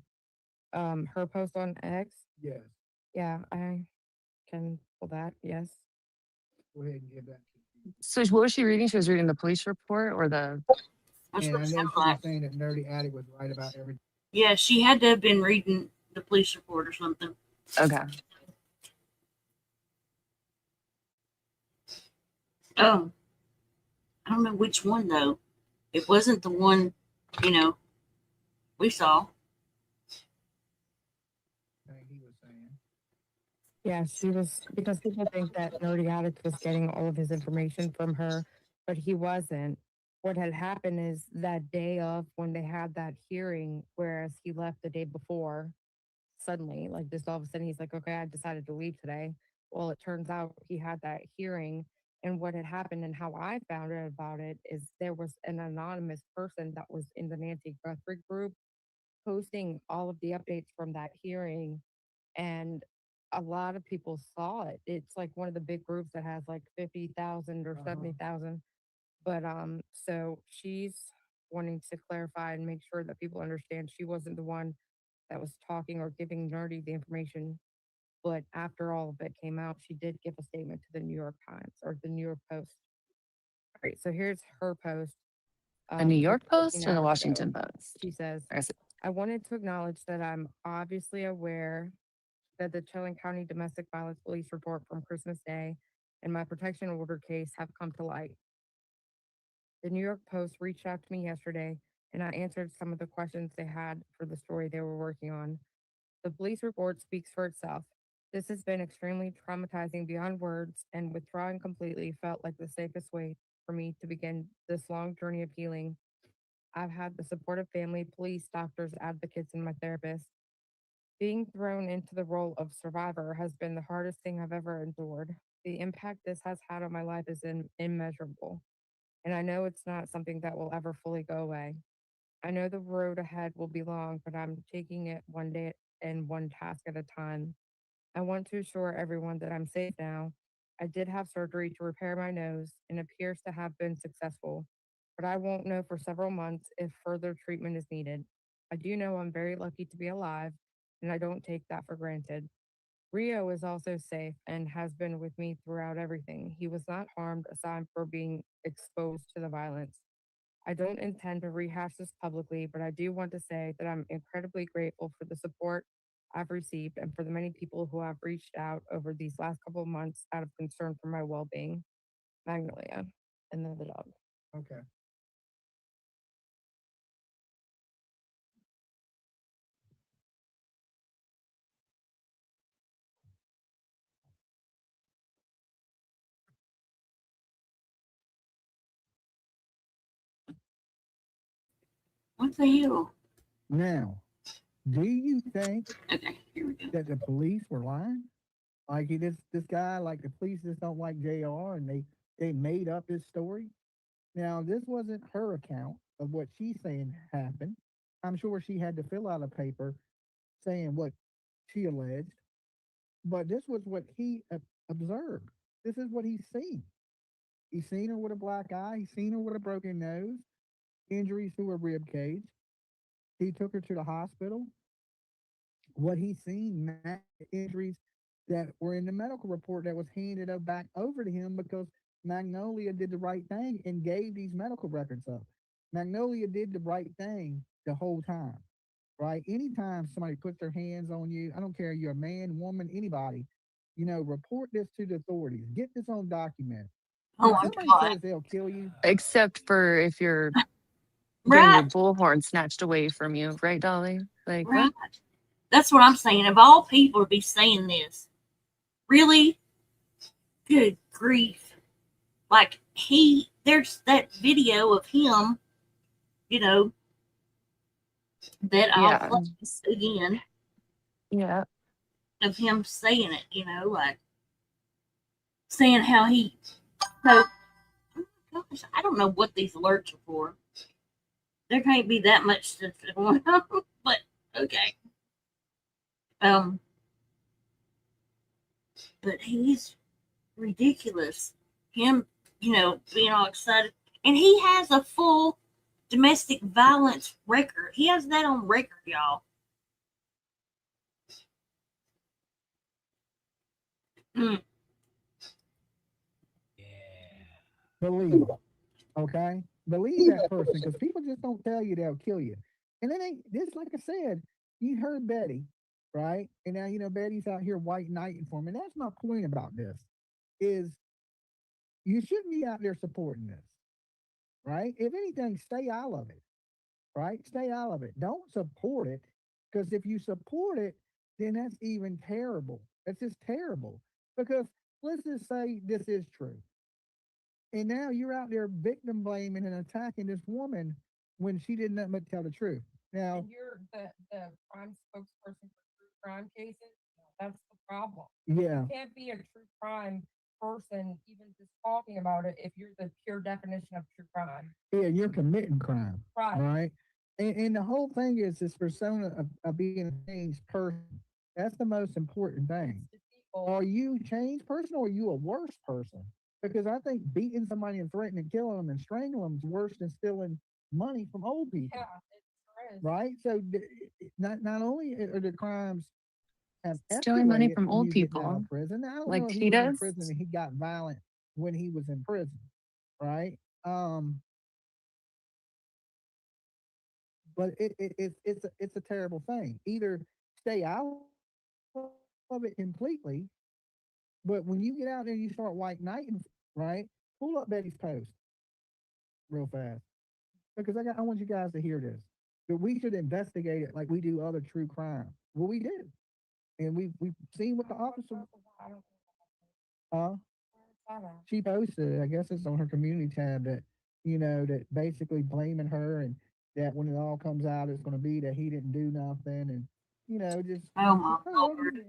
Her post on X. Yes. Yeah, I can pull that. Yes. Go ahead and give that. So what was she reading? She was reading the police report or the. That's And what I it know sounded she was like. saying that Nerdy Attic was right about everything. Yeah, she had to have been reading the police report or something. Okay. Oh, I don't know which one though. It wasn't the one, we saw. He was saying. Yeah, she was, because people think that Nerdy Addict was getting all of his information from her, but he wasn't. What had happened is that day of when they had that hearing, whereas he left the day before, suddenly, like just all of a sudden, he's like, okay, I decided to leave today. Well, it turns out he had that hearing. And what had happened and how I found out about it is there was an anonymous person that was in the Nancy Guthrie group posting all of the updates from that hearing. And a lot of people saw it. It's like one of the big groups that has like 50,000 or 70,000. But so she's wanting to clarify and make sure that people understand she wasn't the one that was talking or giving Nerdy the information. But after all of it came out, she did give a statement to the New York Times or the New York Post. All right, so here's her post. A New York just 14 Post or the hours Washington ago. Post? She says, I guess I wanted to acknowledge that I'm obviously aware that the Chelan County Domestic Violence Police report from Christmas Day and my protection order case have come to light. The New York Post reached out to me yesterday and I answered some of the questions they had for the story they were working on. The police report speaks for itself. This has been extremely traumatizing beyond words, and withdrawing completely felt like the safest way for me to begin this long journey of healing. I've had the support of family, police, doctors, advocates, and my therapist. Being thrown into the role of survivor has been the hardest thing I've ever endured. The impact this has had on my life is immeasurable, and I know it's not something that will ever fully go away. I know the road ahead will be long, but I'm taking it one day and one task at a time. I want to assure everyone that I'm safe now. I did have surgery to repair my nose and appears to have been successful, but I won't know for several months if further treatment is needed. I do know I'm very lucky to be alive, and I don't take that for granted. Rio is also safe and has been with me throughout everything. He was not harmed aside from being exposed to the violence. I don't intend to rehash this publicly, but I do want to say that I'm incredibly grateful for the support I've received and for the many people who have reached out over these last couple of months out of concern for my well being. Magnolia. And then the dog. Okay. What the hell? Now, do you think Okay, here we go. that the police were lying? Like this guy, like the police just don't like JR and they made up this story. Now, this wasn't her account of what she's saying happened. I'm sure she had to fill out a paper saying what she alleged, but this was what he observed. This is what he's seen. He's seen her with a black eye. He's seen her with a broken nose, injuries to her rib cage. He took her to the hospital. What he's seen, injuries that were in the medical report that was handed back over to him because Magnolia did the right thing and gave these medical records up. Magnolia did the right thing the whole time, right? Anytime somebody puts their hands on you, I don't care, you're a man, woman, anybody, report this to the authorities. Get this on document. Oh, When my somebody God. says they'll kill you, except for if you're getting your Right, bullhorn snatched away from you, right, Dolly? Like right. what? That's what I'm saying. Of all people to be saying this, really? Good grief. Like, there's that video of him, that I'll Yeah. play again Yeah. of him saying it, like, saying how he. So, gosh, I don't know what these alerts are for. There can't be that much stuff going on, but okay. But he's ridiculous. Him, being all excited, and he has a full domestic violence record. He has that on record, y'all. Mm. Believe it. Okay? Believe that person because people just don't tell you they'll kill you. And it ain't this, like I said, you heard Betty, right? And now Betty's out here white knighting for him. And that's my point about this is you shouldn't be out there supporting this, right? If anything, stay out of it, right? Stay out of it. Don't support it because if you support it, then that's even terrible. That's just terrible because let's just say this is true. And now you're out there victim blaming and attacking this woman when she did nothing but tell the truth. Now, And you're the crime spokesperson for true crime cases. That's the problem. Yeah. You can't be a true crime person even just talking about it if you're the pure definition of true crime. Yeah, you're committing crime. Right. Right. And the whole thing is this persona of being a changed person. That's the most important thing. Are you a changed person or are you a worse person? Because I think beating somebody and threatening to kill them and strangling them is worse than stealing money from old people. Yeah, it is. Right? So not only are the crimes have Stealing money escalated from from old you getting out people, of prison. Now, I don't like know if he she was in does. prison and he got violent when he was in prison, right? But it's a terrible thing. Either stay out of it completely, but when you get out there and you start white knighting, right? Pull up Betty's post real fast because I want you guys to hear this. That we should investigate it like we do other true crime. Well, we do, and we've seen what the officer. She posted it. I guess it's on her community tab that that basically blaming her and that when it all comes out, it's going to be that he didn't do nothing and just. Oh my lord.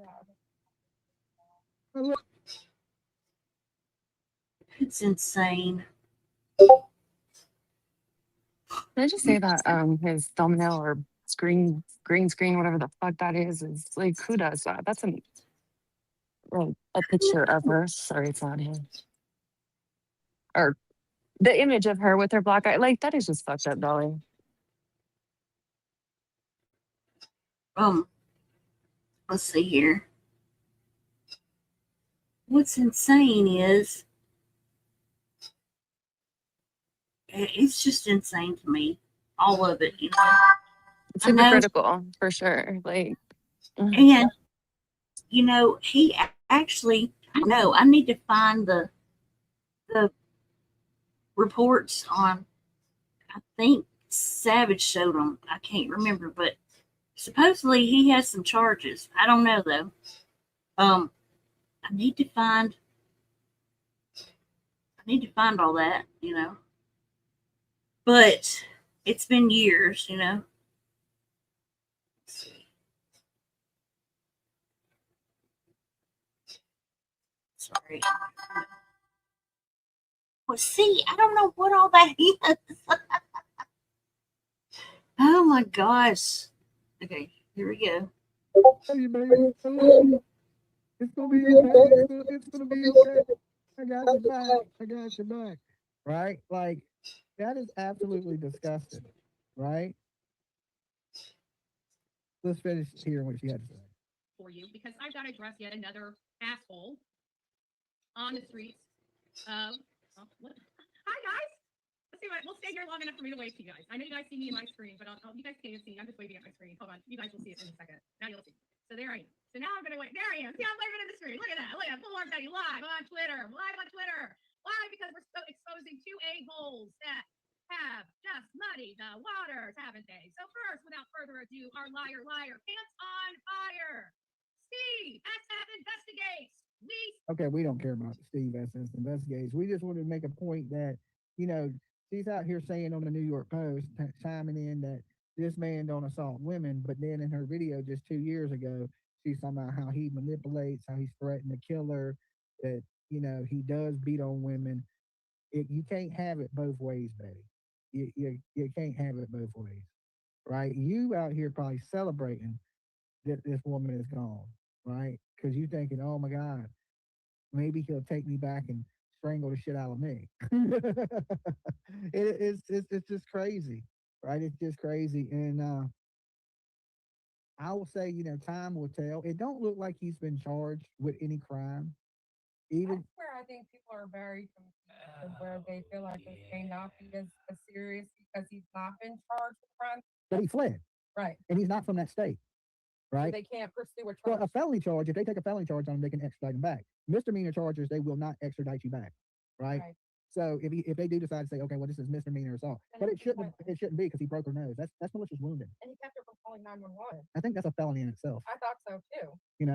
It's insane. Did I just say that his thumbnail or green screen, whatever the fuck that is like who does that? That's a picture of her. Sorry, it's not him. Or the image of her with her black eye. Like that is just fucked up, Dolly. Let's see here. What's insane is it's just insane to me. All of it, It's hypocritical for sure. Like, and he actually. No, I need to find the reports on. I think Savage showed them. I can't remember, but supposedly he has some charges. I don't know though. I need to find all that, But it's been years, Let's see. Sorry. Well, see, I don't know what all that is. Oh my gosh. Okay, here we go. Hey, baby, I love you. It's gonna be okay. It's gonna be okay. I got your back. I got your back. Right? Like that is absolutely disgusting. Right? Let's finish hearing what she had to say. For you, because I've got to address yet another asshole on the streets of. What? Hi guys. Let's see what. We'll stay here long enough for me to wave to you guys. I know you guys see me in my screen, but you guys can't see. I'm just waving at my screen. Hold on. You guys will see it in a second. Now you'll see. So there I am. So now I'm gonna wait. There I am. See, I'm waving at the screen. Look at that. Look at that. Full arm Betty live on Twitter. Live on Twitter. Why? Because we're exposing two a-holes that have just muddied the waters, haven't they? So first, without further ado, our liar, pants on fire. Steve, SF investigates. Okay, we don't care about Steve SS investigates. We just wanted to make a point that, she's out here saying on the New York Post, chiming in that this man don't assault women, but then in her video just 2 years ago, she's talking about how he manipulates, how he's threatened to kill her, that he does beat on women. You can't have it both ways, Betty. You can't have it both ways, right? You out here probably celebrating that this woman is gone, right? Because you thinking, oh my God, maybe he'll take me back and strangle the shit out of me. It's just crazy, right? It's just crazy, and I will say, time will tell. It don't look like he's been charged with any crime, even. That's where I think people are very confused of where they feel like it may not be as serious because he's not been charged with crime. But he fled, Right. and he's not from that state, So right? they can't pursue a Well, charge. a felony charge, if they take a felony charge on him, they can extradite him back. Misdemeanor charges, they will not extradite you back, right? Right. So if they do decide to say, okay, well, this is misdemeanor assault, but it shouldn't be because he broke her nose. That's malicious wounding. And he kept her from calling 911. I think that's a felony in itself. I thought so too.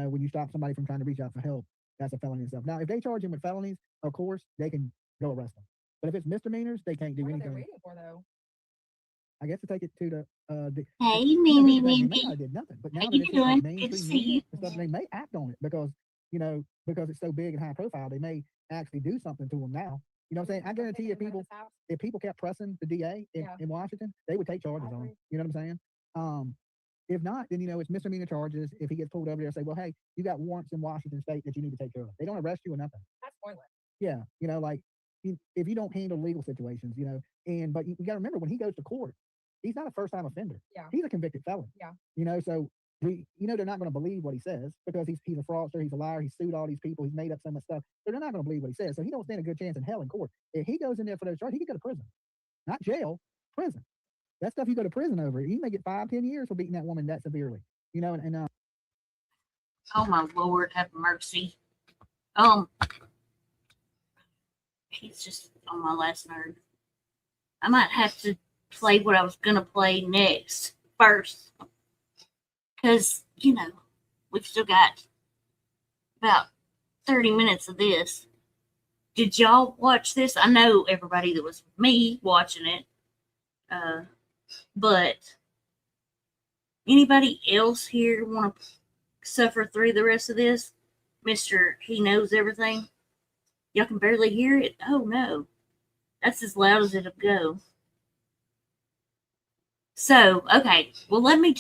When you stop somebody from trying to reach out for help, that's a felony in itself. Now, if they charge him with felonies, of course, they can go arrest him. But if it's misdemeanors, they can't do What are anything. they waiting for though? I guess to take it to the Hey, they Mimi, may Mimi. not have did nothing, but now How that you it's just like doing? Good to mainstream see media you. and stuff, they may act on it because it's so big and high profile. They may actually do something to him now. You know what I'm saying? I guarantee you, if people kept pressing the DA in Washington, they would take charges on him. You know what I'm saying? If not, then it's misdemeanor charges. If he gets pulled over there, say, well, hey, you got warrants in Washington State that you need to take care of. They don't arrest you or nothing. That's pointless. Yeah, like if you don't handle legal situations, but you got to remember when he goes to court, he's not a first-time offender. Yeah. He's a convicted felon. Yeah. So they're not going to believe what he says because he's a fraudster, he's a liar, he's sued all these people, he's made up so much stuff. So they're not going to believe what he says. So he don't stand a good chance in hell in court. If he goes in there for those charges, he could go to prison, not jail, prison. That stuff you go to prison over. You may get 5-10 years for beating that woman that severely. Oh my Lord, have mercy. He's just on my last nerve. I might have to play what I was gonna play next first, because we've still got about 30 minutes of this. Did y'all watch this? I know everybody that was me watching it, but anybody else here want to suffer through the rest of this? Mr. He knows everything. Y'all can barely hear it. Oh no, that's as loud as it'll go. So, okay, well, let me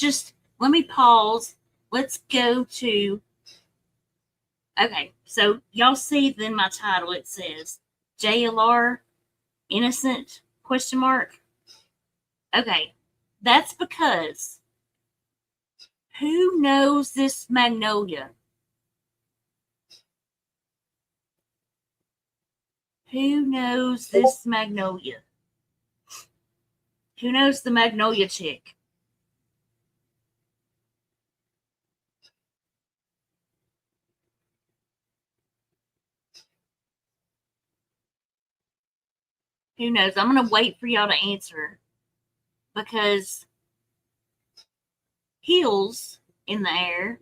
pause. Let's go to, okay, so y'all see then my title, it says JLR innocent question mark. Okay, that's because who knows this Magnolia? Who knows this Magnolia? Who knows the Magnolia chick? Who knows? I'm going to wait for y'all to answer because Heels in the air,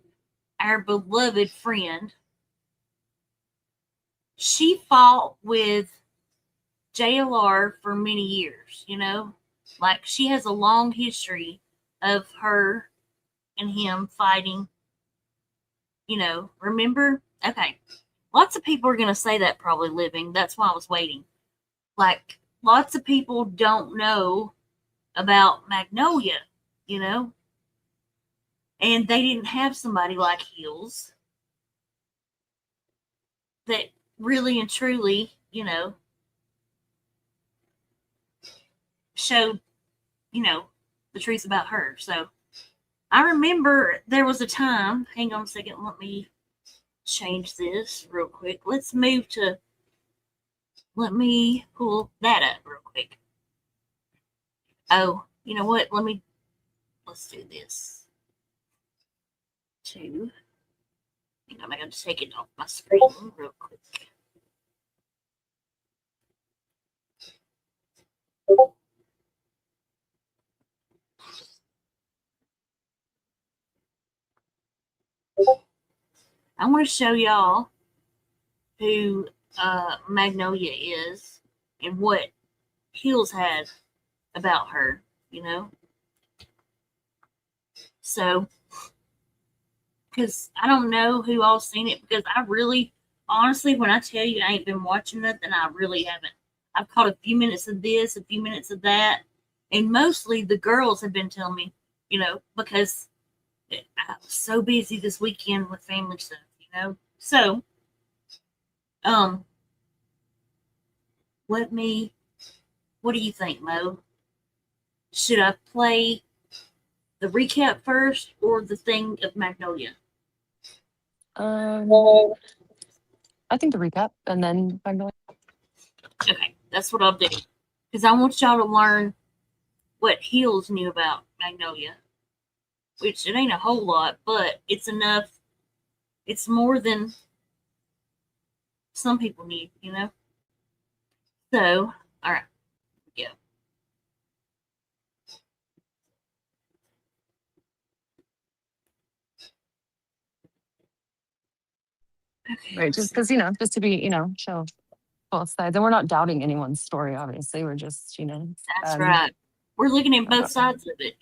our beloved friend, she fought with JLR for many years, like she has a long history of her and him fighting, remember? Okay. Lots of people are going to say that probably living. That's why I was waiting. Like, lots of people don't know about Magnolia, and they didn't have somebody like Heels that really and truly, showed, the truth about her. So I remember there was a time, hang on a second, let me change this real quick. Let me pull that up real quick. Oh, you know what? Let's do this. Hang on, I got to take it off my screen real quick. I want to show y'all who Magnolia is and what Heels had about her, So, because I don't know who all seen it, because I really honestly, when I tell you I ain't been watching nothing, I really haven't. I've caught a few minutes of this, a few minutes of that, and mostly the girls have been telling me, because I was so busy this weekend with family stuff. So, what do you think, Mo? Should I play the recap first or the thing of Magnolia? I think the recap and then Magnolia. Okay, that's what I'll do. Because I want y'all to learn what Hills knew about Magnolia. Which it ain't a whole lot, but it's enough. It's more than some people need. So, all right, here we go. Okay. Right, just because, just to be, show both sides. And we're not doubting anyone's story, obviously. We're just, That's right. We're looking at both sides of it.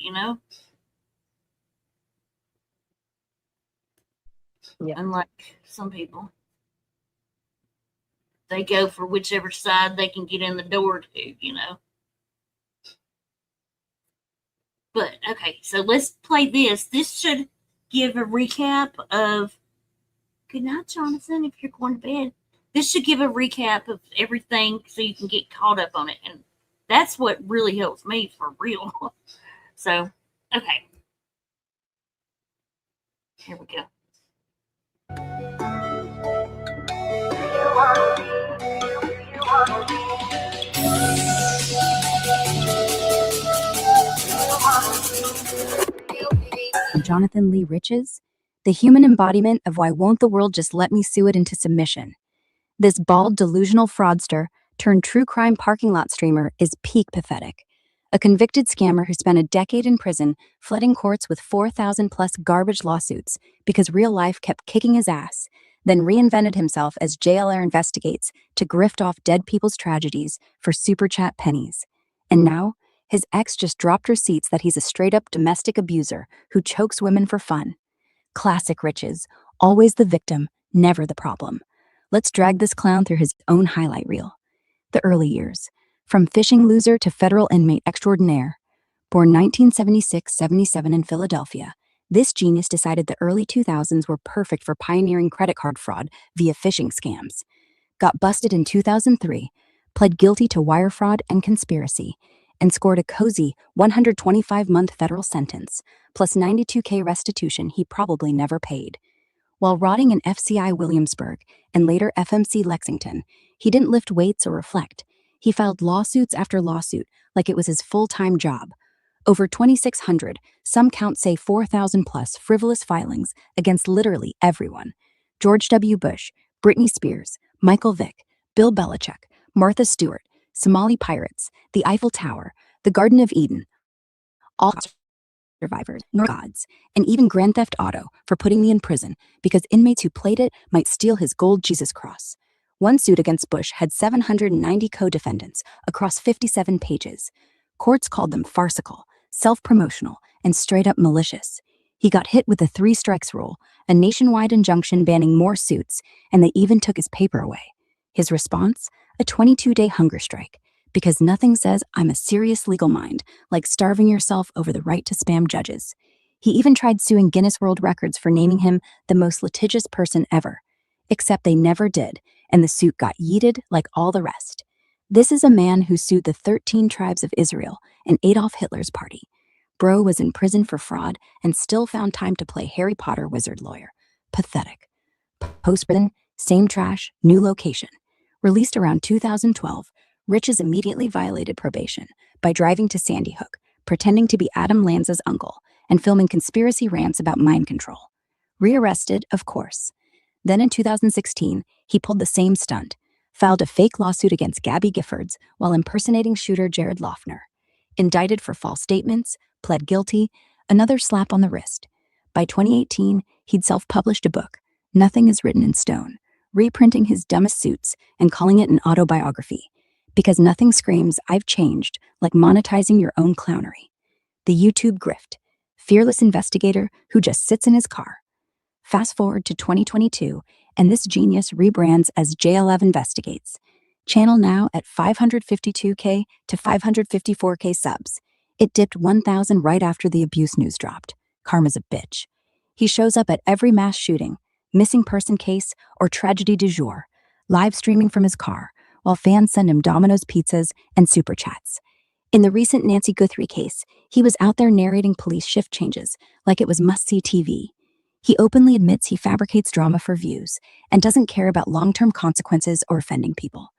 Yeah. Unlike some people. They go for whichever side they can get in the door to. But, okay, so let's play this. This should give a recap of... Good night, Jonathan, if you're going to bed. This should give a recap of everything so you can get caught up on it. And that's what really helps me for real. So, okay. Here we go. Jonathan Lee Riches, the human embodiment of why won't the world just let me sue it into submission. This bald, delusional fraudster turned true crime parking lot streamer is peak pathetic. A convicted scammer who spent a decade in prison, flooding courts with 4,000 plus garbage lawsuits because real life kept kicking his ass, then reinvented himself as JLR investigates to grift off dead people's tragedies for super chat pennies. And now, his ex just dropped receipts that he's a straight-up domestic abuser who chokes women for fun. Classic Riches, always the victim, never the problem. Let's drag this clown through his own highlight reel. The early years. From fishing loser to federal inmate extraordinaire. Born 1976-77 in Philadelphia, this genius decided the early 2000s were perfect for pioneering credit card fraud via phishing scams. Got busted in 2003, pled guilty to wire fraud and conspiracy, and scored a cozy 125-month federal sentence, plus $92K restitution he probably never paid. While rotting in FCI Williamsburg and later FMC Lexington, he didn't lift weights or reflect. He filed lawsuits after lawsuit like it was his full-time job. Over 2,600, some counts say 4,000 plus frivolous filings against literally everyone. George W. Bush, Britney Spears, Michael Vick, Bill Belichick, Martha Stewart, Somali pirates, the Eiffel Tower, the Garden of Eden, all survivors, nor gods, and even Grand Theft Auto for putting me in prison because inmates who played it might steal his gold Jesus cross. One suit against Bush had 790 co-defendants across 57 pages. Courts called them farcical, self-promotional, and straight-up malicious. He got hit with the 3 strikes rule, a nationwide injunction banning more suits, and they even took his paper away. His response? A 22-day hunger strike, because nothing says I'm a serious legal mind like starving yourself over the right to spam judges. He even tried suing Guinness World Records for naming him the most litigious person ever, except they never did, and the suit got yeeted like all the rest. This is a man who sued the 13 tribes of Israel and Adolf Hitler's party. Bro was in prison for fraud and still found time to play Harry Potter wizard lawyer. Pathetic. Post-prison, same trash, new location. Released around 2012, Riches immediately violated probation by driving to Sandy Hook, pretending to be Adam Lanza's uncle, and filming conspiracy rants about mind control. Rearrested, of course. Then in 2016, he pulled the same stunt, filed a fake lawsuit against Gabby Giffords while impersonating shooter Jared Loeffner. Indicted for false statements, pled guilty, another slap on the wrist. By 2018, he'd self-published a book, Nothing is Written in Stone, reprinting his dumbest suits and calling it an autobiography, because nothing screams I've changed like monetizing your own clownery. The YouTube grift, fearless investigator who just sits in his car. Fast forward to 2022, and this genius rebrands as JLR Investigates. Channel now at 552K to 554K subs. It dipped 1,000 right after the abuse news dropped. Karma's a bitch. He shows up at every mass shooting, missing person case, or tragedy du jour, live streaming from his car, while fans send him Domino's pizzas and super chats. In the recent Nancy Guthrie case, he was out there narrating police shift changes like it was must-see TV. He openly admits he fabricates drama for views and doesn't care about long-term consequences or offending people.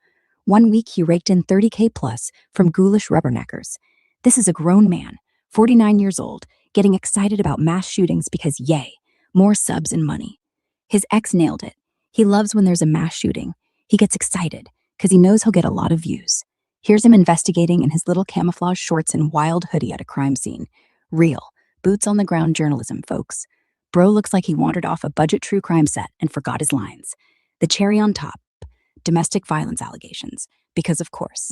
One week he raked in 30K plus from ghoulish rubberneckers. This is a grown man, 49 years old, getting excited about mass shootings because yay, more subs and money. His ex nailed it. He loves when there's a mass shooting. He gets excited because he knows he'll get a lot of views. Here's him investigating in his little camouflage shorts and wild hoodie at a crime scene. Real, boots on the ground journalism, folks. Bro looks like he wandered off a budget true crime set and forgot his lines. The cherry on top, domestic violence allegations, because of course.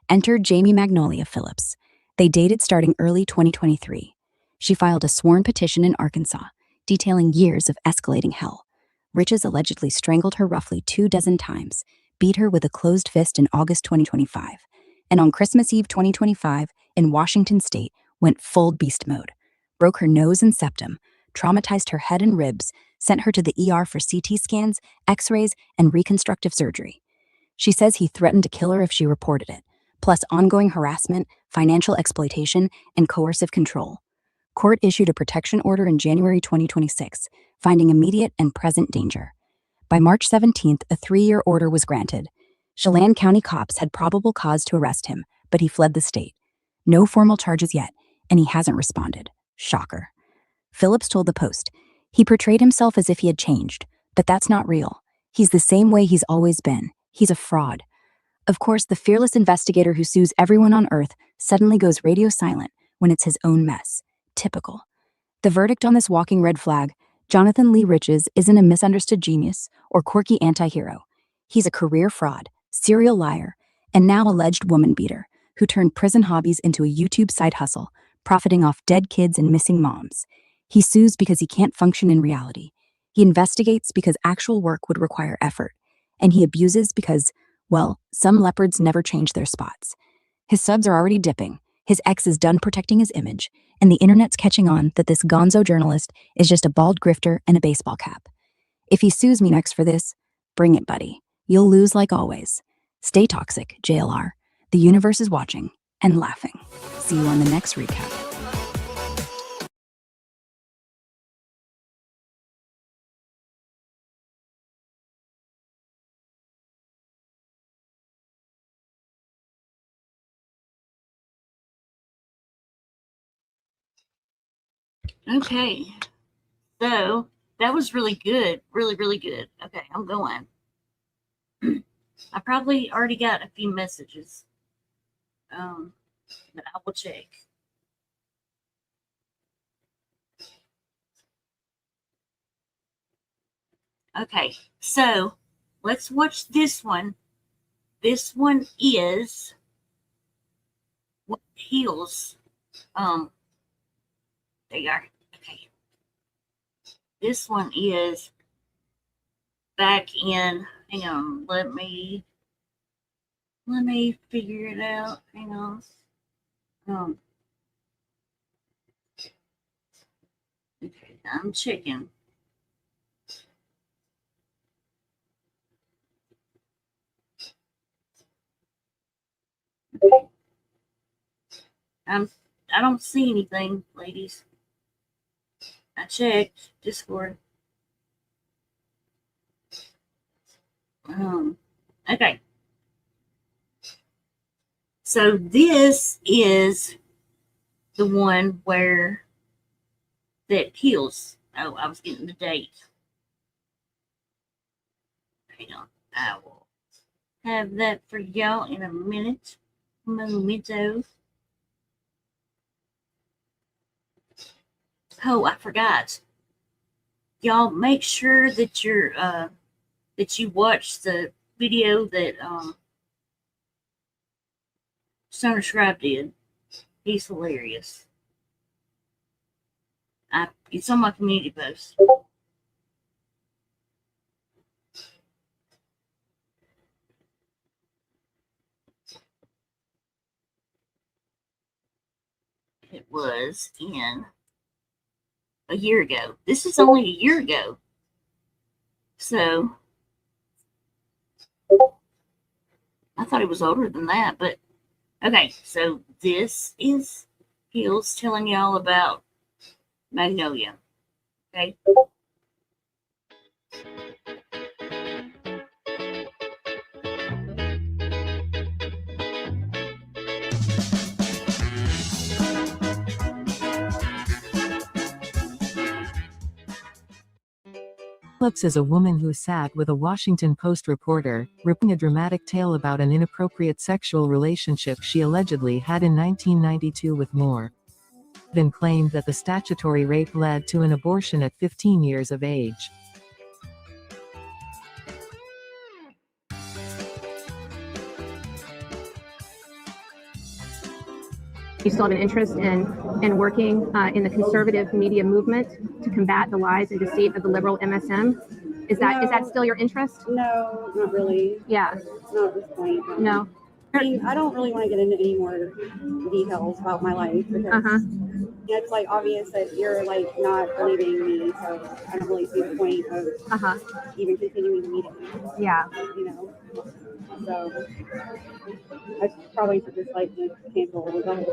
Enter Jamie Magnolia Phillips. They dated starting early 2023. She filed a sworn petition in Arkansas, detailing years of escalating hell. Riches allegedly strangled her roughly 24 times, beat her with a closed fist in August 2025, and on Christmas Eve 2025, in Washington state, went full beast mode. Broke her nose and septum, traumatized her head and ribs, sent her to the ER for CT scans, x-rays, and reconstructive surgery. She says he threatened to kill her if she reported it, plus ongoing harassment, financial exploitation, and coercive control. Court issued a protection order in January 2026, finding immediate and present danger. By March 17th, a 3-year order was granted. Chelan County cops had probable cause to arrest him, but he fled the state. No formal charges yet, and he hasn't responded. Shocker. Phillips told the Post, he portrayed himself as if he had changed, but that's not real. He's the same way he's always been. He's a fraud. Of course, the fearless investigator who sues everyone on Earth suddenly goes radio silent when it's his own mess. Typical. The verdict on this walking red flag, Jonathan Lee Riches isn't a misunderstood genius or quirky anti-hero. He's a career fraud, serial liar, and now alleged woman beater who turned prison hobbies into a YouTube side hustle, profiting off dead kids and missing moms. He sues because he can't function in reality. He investigates because actual work would require effort. And he abuses because, well, some leopards never change their spots. His subs are already dipping. His ex is done protecting his image, and the internet's catching on that this gonzo journalist is just a bald grifter and a baseball cap. If he sues me next for this, bring it, buddy. You'll lose like always. Stay toxic, JLR. The universe is watching and laughing. See you on the next recap. Okay. So that was really good. Really, really good. Okay, I'm going. I probably already got a few messages. But I will check. Okay, so let's watch this one. This one is what heals. There you are. Okay. This one is back in. Hang on. Let me figure it out. Hang on. Okay, I'm checking. Okay. I don't see anything, ladies. I checked Discord. Okay. So this is the one where that heals. Oh, I was getting the date. Hang on. I will have that for y'all in a minute. Memento. Oh, I forgot. Y'all make sure that you're that you watch the video that Stoner Scribe did. He's hilarious. It's on my community post. was in a year ago. This is only a year ago. So I thought it was older than that, but okay. So this is Hills telling y'all about Magnolia. Okay. Phillips is a woman who sat with a Washington Post reporter, ripping a dramatic tale about an inappropriate sexual relationship she allegedly had in 1992 with Moore. Then claimed that the statutory rape led to an abortion at 15 years of age. You still have an interest in working in the conservative media movement to combat the lies and deceit of the liberal MSM? Is that still your interest? No, not really. Yeah. Not at this point. No. I mean, I don't really want to get into any more details about my life because it's like obvious that you're like not believing me, so I don't really see the point of even continuing the meeting. Yeah. You know. So I probably should just like cancel the whole thing.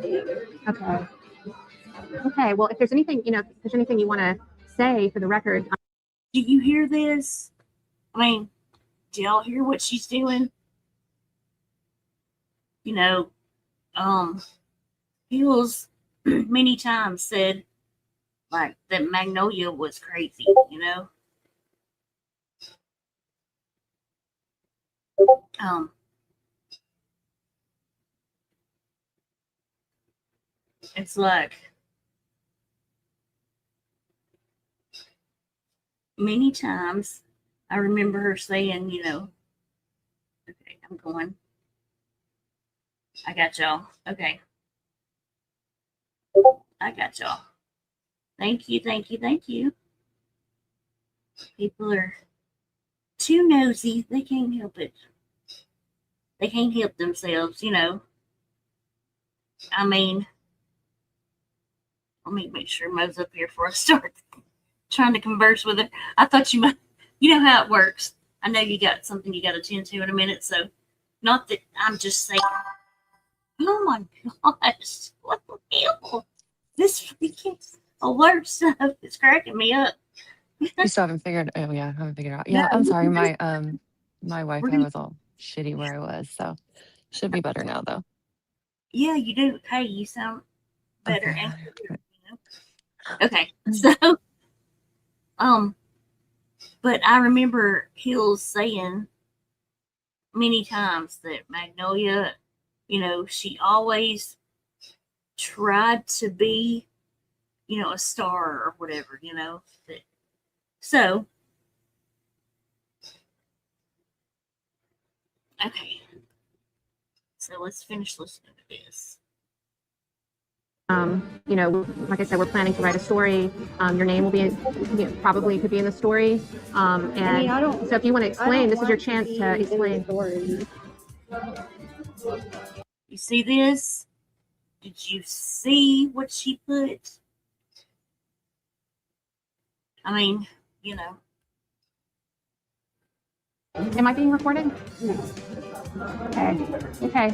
Okay. Okay. Well, if there's anything, if there's anything you want to say for the record. Do you hear this? I mean, do y'all hear what she's doing? Hills many times said like that Magnolia was crazy, it's like many times I remember her saying, okay, I'm going. I got y'all. Okay. I got y'all. Thank you, thank you, thank you. People are too nosy. They can't help it. They can't help themselves, I mean, let me make sure Mo's up here before I start trying to converse with her. I thought you might, how it works. I know you got something you got to attend to in a minute, so not that I'm just saying. Oh my gosh, what the hell? This freaking alert stuff is cracking me up. You still haven't figured. Oh yeah, I haven't figured it out. Yeah, I'm sorry. My Wi-Fi was all shitty where I was, so should be better now though. Yeah, you do. Hey, you sound better and clearer, Okay, so but I remember Hills saying many times that Magnolia, she always tried to be, a star or whatever, So, okay. So let's finish listening to this. Like I said, we're planning to write a story. Your name will be, probably could be in the story. So if you want to explain, this is your chance to explain. You see this? Did you see what she put? I mean, Am I being recorded? Okay. Okay.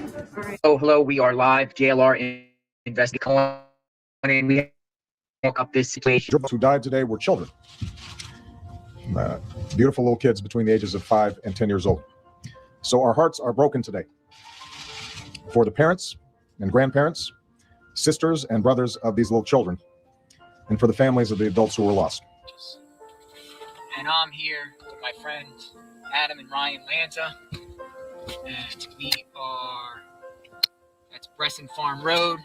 Oh, hello. We are live. JLR investigating. We woke up this situation. Who died today were children. Beautiful little kids between the ages of 5 and 10 years old. So our hearts are broken today for the parents and grandparents, sisters and brothers of these little children, and for the families of the adults who were lost. And I'm here with my friends Adam and Ryan Lanza, and we are at Bresson Farm Road,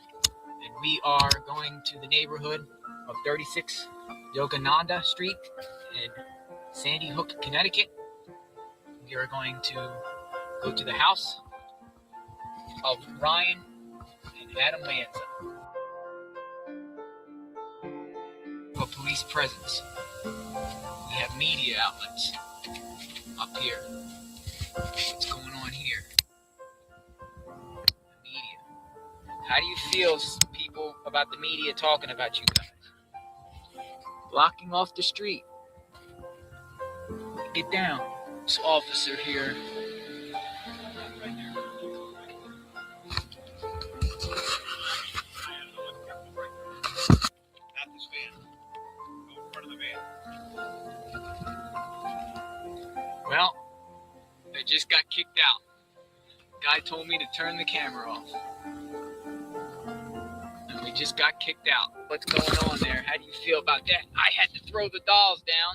and we are going to the neighborhood of 36 Yogananda Street in Sandy Hook, Connecticut. We are going to go to the house of Ryan and Adam Lanza. A police presence. We have media outlets up here. What's going on here? The media. How do you feel, people? people about the media talking about you guys. Blocking off the street. Get down. This officer here. Well, I just got kicked out. Guy told me to turn the camera off. And we just got kicked out. What's going on there? How do you feel about that? I had to throw the dolls down.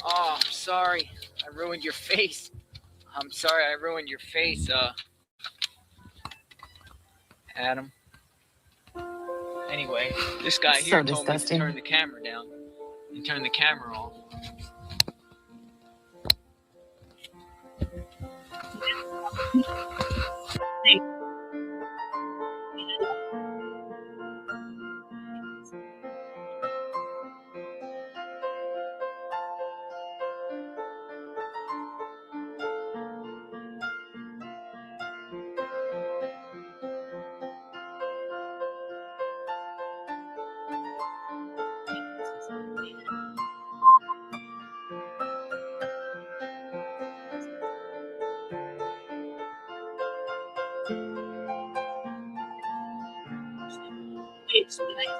Oh, I'm sorry. I ruined your face. I'm sorry I ruined your face, Adam. Anyway, this guy So here told me to disgusting. turn the camera down and turn the camera off.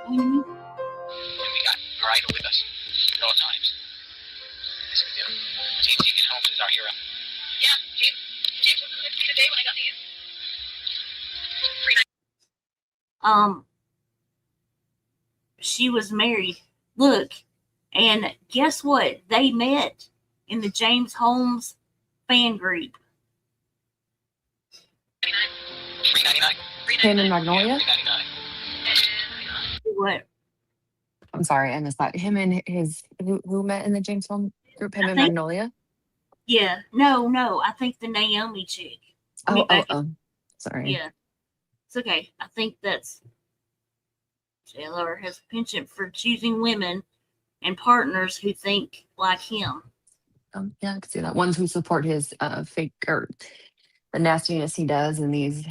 And we got Mariah with us at all times. Yes, we do. James Deacon Holmes is our hero. Yeah, James was with me today when I got to you. She was married. Look, and guess what? They met in the James Holmes fan group. Him and Magnolia? What? I'm sorry, I missed that. Him and his who met in the James Holmes group? Him and Magnolia? Yeah. No. I think the Naomi chick. Oh. Sorry. Yeah. It's okay. I think that's JLR has a penchant for choosing women and partners who think like him. Yeah, I can see that. Ones who support his fake or the nastiness he does in these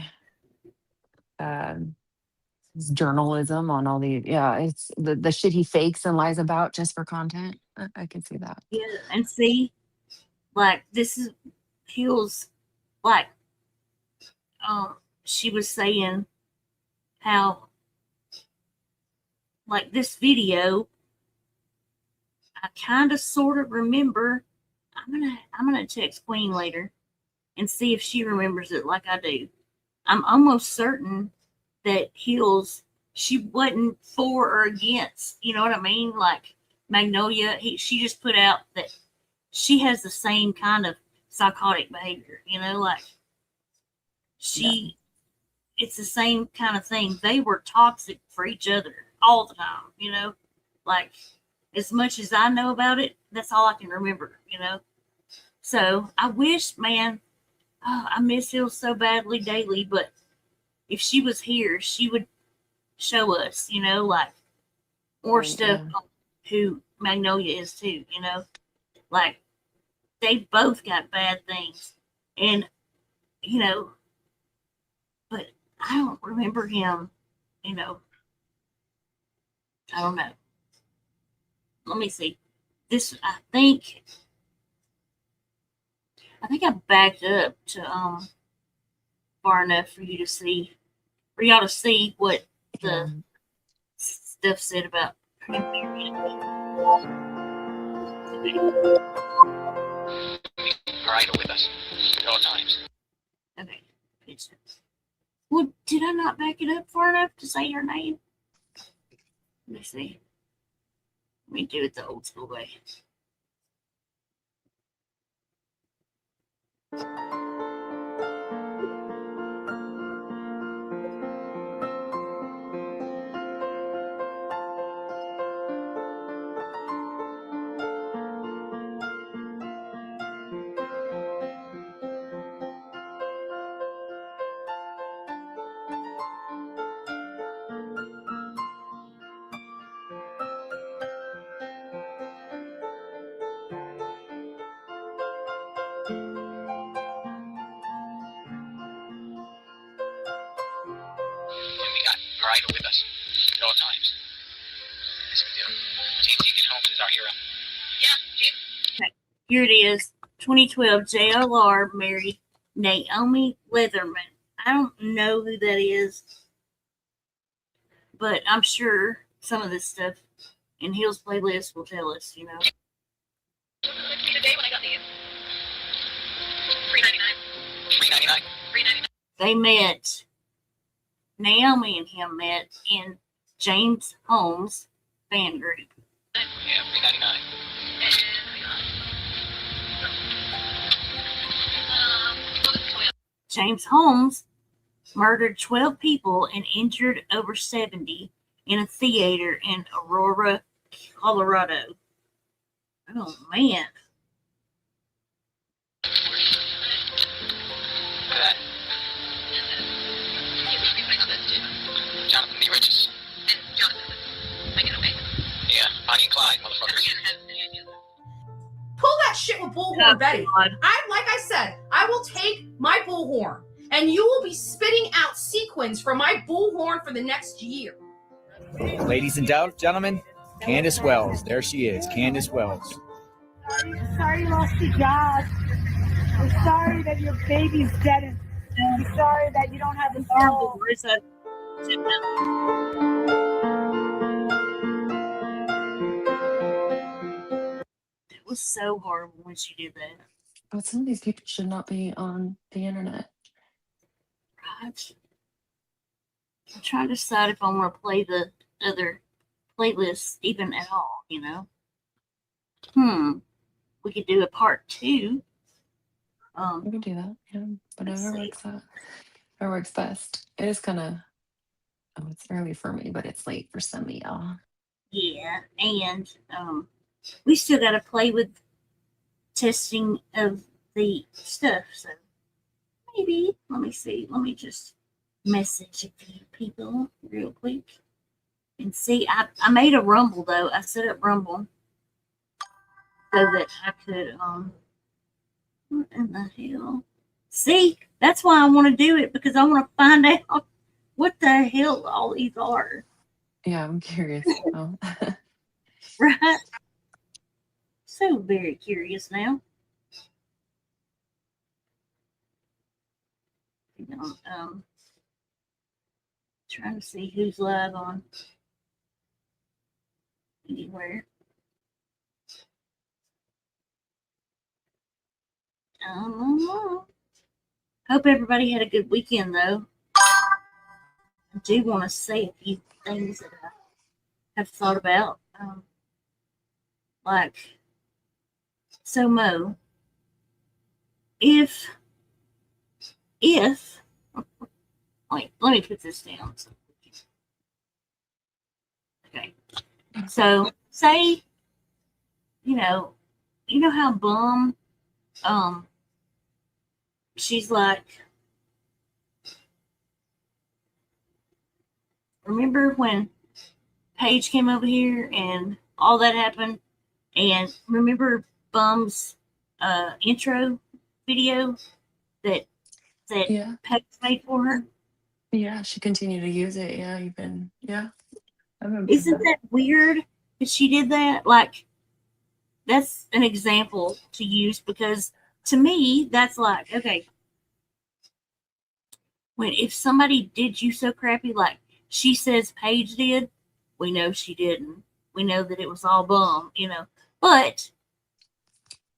his journalism on all the it's the shit he fakes and lies about just for content. I can see that. Yeah, and see, like this is Hills, like she was saying how like this video I kind of sort of remember. I'm gonna text Queen later and see if she remembers it like I do. I'm almost certain that Hills, she wasn't for or against, you know what I mean? Like Magnolia, she just put out that she has the same kind of psychotic behavior, you know, like it's the same kind of thing. They were toxic for each other all the time, you know, like as much as I know about it, that's all I can remember, you know. So I wish, man, I miss Hills so badly daily, but if she was here, she would show us, you know, like more stuff on who Magnolia is too, you know. Like they both got bad things. And, you know, but I don't remember him, you know. I don't know. Let me see. This I think I backed up to far enough for you to see, for y'all to see what the stuff said about him. Mariah with us at all times. Okay. Well, did I not back it up far enough to say her name? Let me see. Let me do it the old school way. ride with us at all times. Yes, we do. James Egan Holmes is our hero. Yeah, James. Okay, here it is. 2012, JLR married Naomi Leatherman. I don't know who that is, but I'm sure some of this stuff in Hill's playlist will tell us, you know. The day when I got these. $3.99. $3.99. They met, Naomi and him met in James Holmes' fan group. Yeah, $3.99. James Holmes murdered 12 people and injured over 70 in a theater in Aurora, Colorado. Oh, man. Jonathan Lee Riches. And Jonathan was making away. Yeah, Bonnie and Clyde, motherfuckers. Pull that shit with Bullhorn Betty. Like I said, I will take my bullhorn, and you will be spitting out sequins from my bullhorn for the next year. Ladies and gentlemen, Candace Wells. There she is, Candace Wells. Sorry you lost your job. I'm sorry that your baby's dead. I'm sorry that you don't have a soul. It was so horrible when she did that. But some of these people should not be on the internet. Right. I'm trying to decide if I want to play the other playlists even at all, you know. We could do a part 2. We could do that, yeah. Whatever works out. Whatever works best. It is kind of, it's early for me, but it's late for some of y'all. Yeah, and we still got to play with testing of the stuff. So maybe, let me see. Let me just message a few people real quick and see. I made a Rumble though. I set up Rumble so that I could what in the hell? See, that's why I want to do it, because I want to find out what the hell all these are. Yeah, I'm curious. Right? So very curious now. Trying to see who's live on anywhere. I don't know. Hope everybody had a good weekend, though. I do want to say a few things that I have thought about. Like, so Mo, if let me put this down. Okay. So say, you know how Bum, she's like, remember when Paige came over here and all that happened? And remember Bum's intro video that Paige made for her? Yeah, she continued to use it. Yeah, I remember. Isn't that weird that she did that? Like, that's an example to use, because to me, that's like, okay, if somebody did you so crappy, like she says Paige did, we know she didn't. We know that it was all Bum, but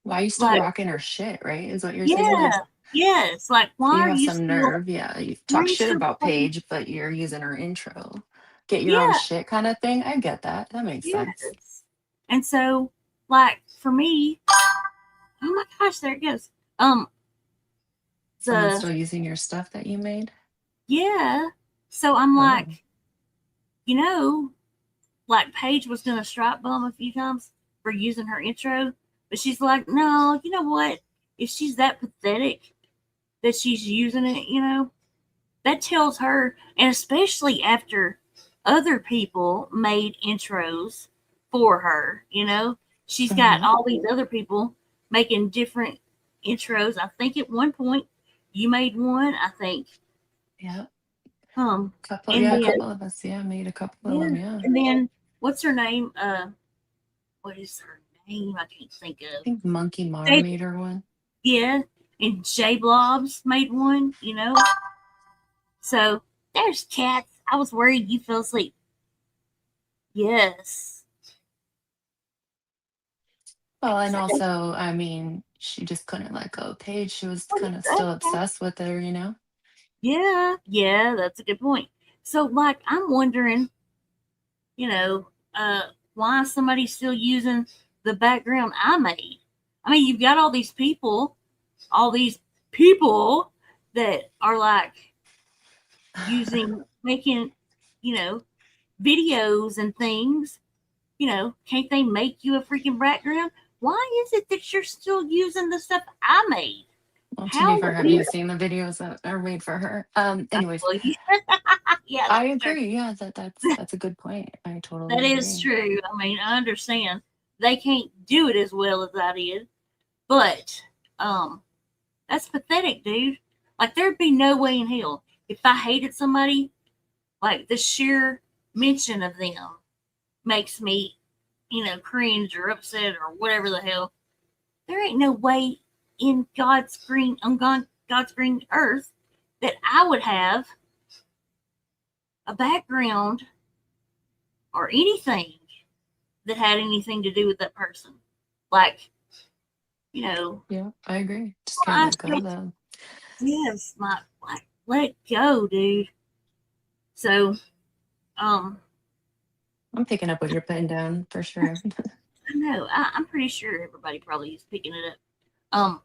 why are you still rocking her shit, right? Is what you're saying? Yes. Like, why you are have you some still, nerve? Yeah, you talk shit about Paige, but you're using her intro. Get your own shit kind of thing. I get that. That makes sense. And so, like, for me, oh my gosh, there it goes. Someone's still using your stuff that you made? Yeah. So I'm like, like Paige was gonna strike Bum a few times for using her intro, but she's like, no, you know what? If she's that pathetic that she's using it, that tells her, and especially after other people made intros for her, she's got all these other people making different intros. I think at one point you made one, I think. Yeah. Couple, And yeah, a then couple of us, yeah, made a couple of them, yeah. and then what's her name? What is her name? I can't think I of. think Monkey Mar They- made her one. Yeah, and J Blobs made one. You know. So there's cats. I was worried you fell asleep. Yes. Well, and also, I mean, she just couldn't let go of Paige. She was kind of still obsessed with her, you know? Yeah, that's a good point. So, like, I'm wondering, you know, why somebody's still using the background I made. I mean, you've got all these people that are like making, you know, videos and things. You know, can't they make you a freaking background? Why is it that you're still using the stuff I made? Well, to be How fair, have you weird. seen the videos that are made for her? Anyways, Well, yeah, I that's true. agree. Yeah, that's a good point. I totally That is agree. true. I mean, I understand they can't do it as well as I did, but that's pathetic, dude. Like, there'd be no way in hell if I hated somebody. Like, the sheer mention of them makes me, you know, cringe or upset or whatever the hell. There ain't no way in God's green earth that I would have a background or anything that had anything to do with that person. Like, you know. Yeah, I agree. Just can't let go, though. Yes, like, let go, dude. So, I'm picking up what you're putting down for sure. I know. I'm pretty sure everybody probably is picking it up.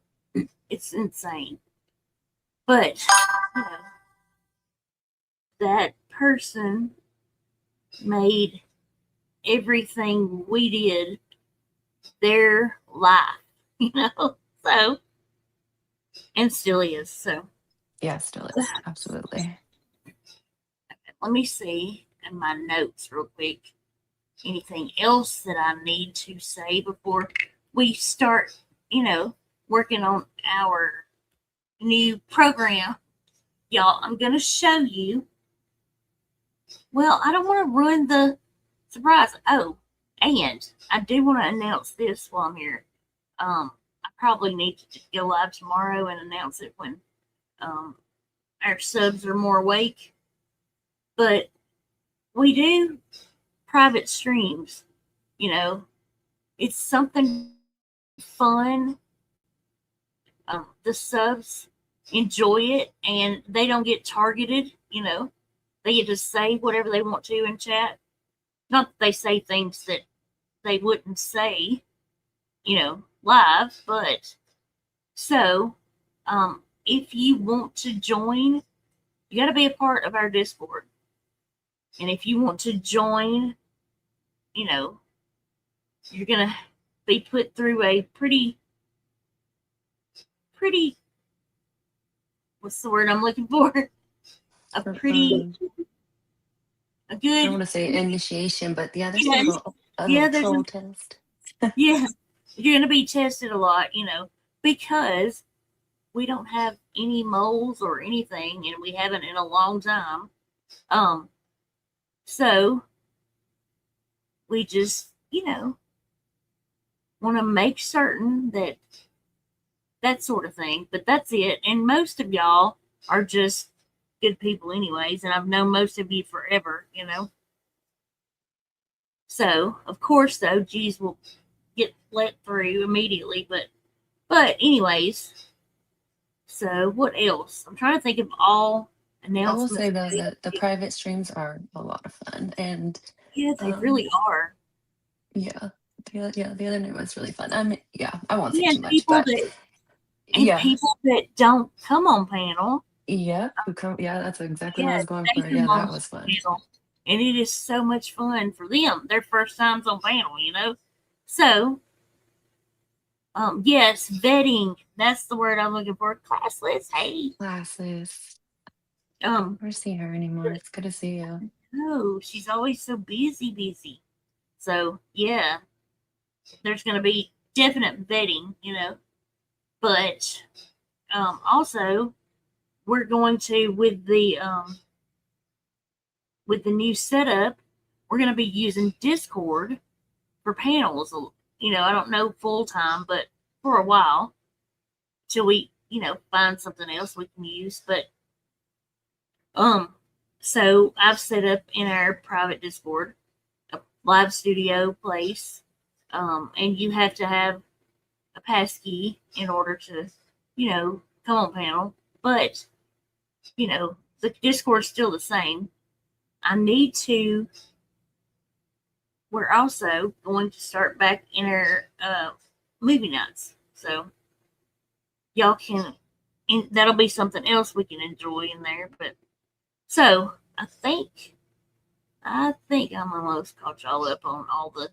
It's insane. But, you know, that person made everything we did their life, you know? So, and still is. So, Yeah, still is. Absolutely. let me see in my notes real quick. Anything else that I need to say before we start, you know, working on our new program? Y'all, I'm going to show you. Well, I don't want to ruin the surprise. Oh, and I do want to announce this while I'm here. I probably need to just go live tomorrow and announce it when our subs are more awake. But we do private streams. You know, it's something fun. The subs enjoy it and they don't get targeted. You know, they get to say whatever they want to in chat. Not that they say things that they wouldn't say, you know, live, but so if you want to join, you got to be a part of our Discord. And if you want to join, you know, you're going to be put through a pretty, what's the word I'm looking for? A good. I don't want to say initiation, but yeah, there's Yeah, a little there's troll test. Yeah, you're going to be tested a lot, you know, because we don't have any moles or anything, and we haven't in a long time. So we just, you know, want to make certain that sort of thing. But that's it. And most of y'all are just good people, anyways. And I've known most of you forever, you know. So of course, though, G's will get let through immediately. But anyways. So what else? I'm trying to think of all announcements. I will say though that the private streams are a lot of fun, and yeah, they really are. Yeah, the other night was really fun. I mean, yeah, I won't say Yeah, too much, but people that don't come on panel. Yeah, who come? Yeah, that's exactly what I Yeah, was going they for. come Yeah, on that was fun. panel, and it is so much fun for them. Their first times on panel, you know. So, yes, vetting. That's the word I'm looking for. Classless. Hey, classless. Never see her anymore. It's good to see you. No, she's always so busy. So yeah, there's going to be definite vetting, you know. But also, we're going to with the with the new setup, we're going to be using Discord for panels. I don't know full time, but for a while till we, find something else we can use. But so I've set up in our private Discord a live studio place, and you have to have a pass key in order to, come on panel. But the Discord's still the same. We're also going to start back in our movie nights. So y'all can, and that'll be something else we can enjoy in there. But so I think I'm almost caught y'all up on all the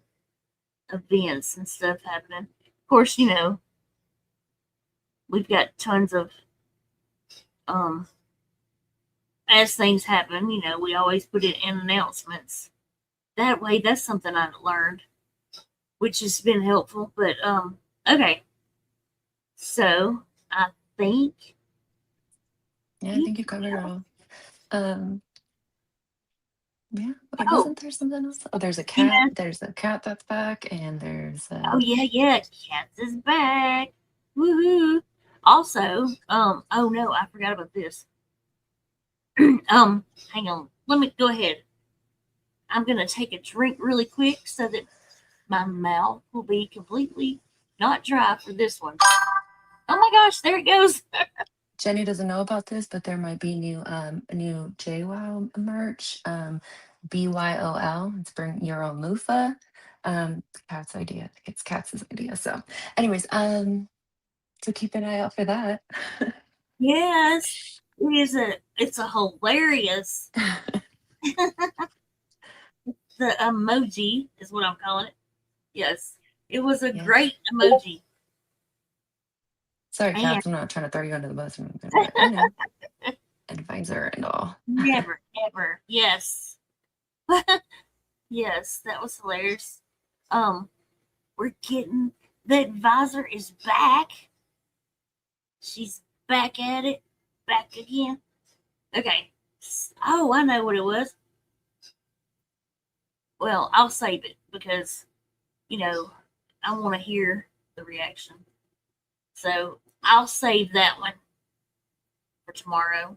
events and stuff happening. Of course, we've got tons of as things happen, we always put it in announcements. That way, that's something I've learned, which has been helpful. But okay. So I think I think you covered it all. Yeah. Wait, wasn't there something else? Oh, there's a cat. Yeah. There's a cat that's back, and there's oh yeah, Cats is back. Woohoo! Also, oh no, I forgot about this. Hang on. Let me go ahead. I'm gonna take a drink really quick so that my mouth will be completely not dry for this one. Oh my gosh, there it goes. Jenny doesn't know about this, but there might be new JWoww merch. BYOL. It's bring your own loofah. Cat's idea. It's Cat's idea. So anyways, so keep an eye out for that. Yes. It's a hilarious the emoji is what I'm calling it. Yes. It was a great emoji. Sorry, Cats, I'm not trying to throw you under the bus, but advisor and all. Never, ever. Yes. Yes, that was hilarious. We're getting the advisor is back. She's back at it. Back again. Okay. Oh, I know what it was. Well, I'll save it because, I want to hear the reaction. So I'll save that one for tomorrow.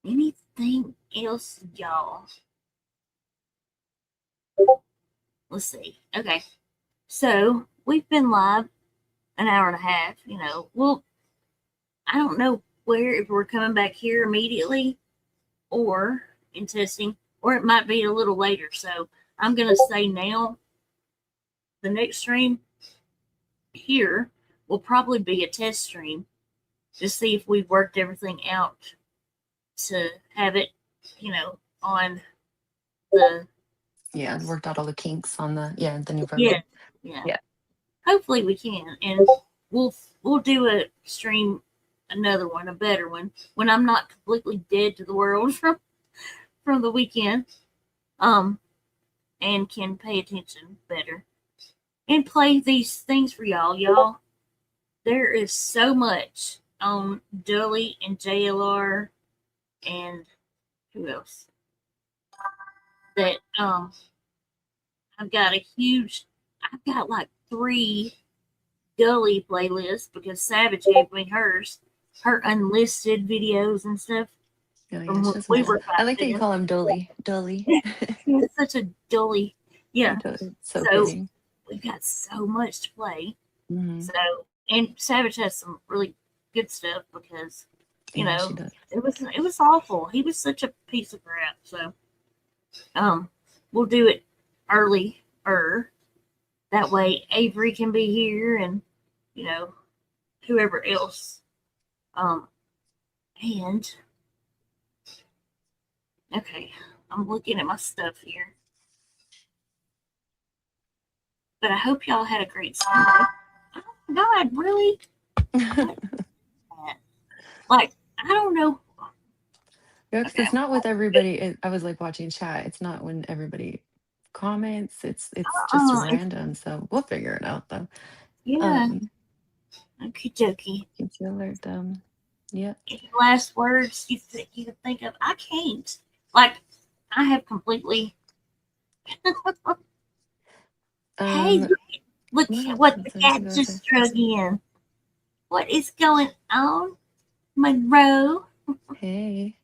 Anything else, y'all? Let's see. Okay. So we've been live an hour and a half. Well, I don't know if we're coming back here immediately or in testing, or it might be a little later. So I'm going to say now the next stream here will probably be a test stream to see if we've worked everything out to have it, on the worked out all the kinks on the new program. Yeah. Hopefully we can, and we'll do a stream, another one, a better one, when I'm not completely dead to the world from the weekend, and can pay attention better and play these things for y'all. There is so much on Dolly and JLR and who else that I've got like 3 Dolly playlists because Savage gave me her unlisted videos and stuff. I like that you call him Dolly. Dolly. He's such a Dolly. Yeah. So fitting. We've got so much to play. Mm-hmm. So, and Savage has some really good stuff because, it was awful. He was such a piece of crap. So, we'll do it earlier. That way Avery can be here and, whoever else. And okay, I'm looking at my stuff here. But I hope y'all had a great Sunday. Oh God, really? Like, I don't know. Yeah, because it's not with everybody. I was like watching chat. It's not when everybody comments. It's just random. So we'll figure it out though. Yeah. Okie dokie. Keep you alert. Yeah. Any last words you can think of? I can't. Like, I have completely. Hey, look what the cat just drug in. What is going on, Monroe? Hey.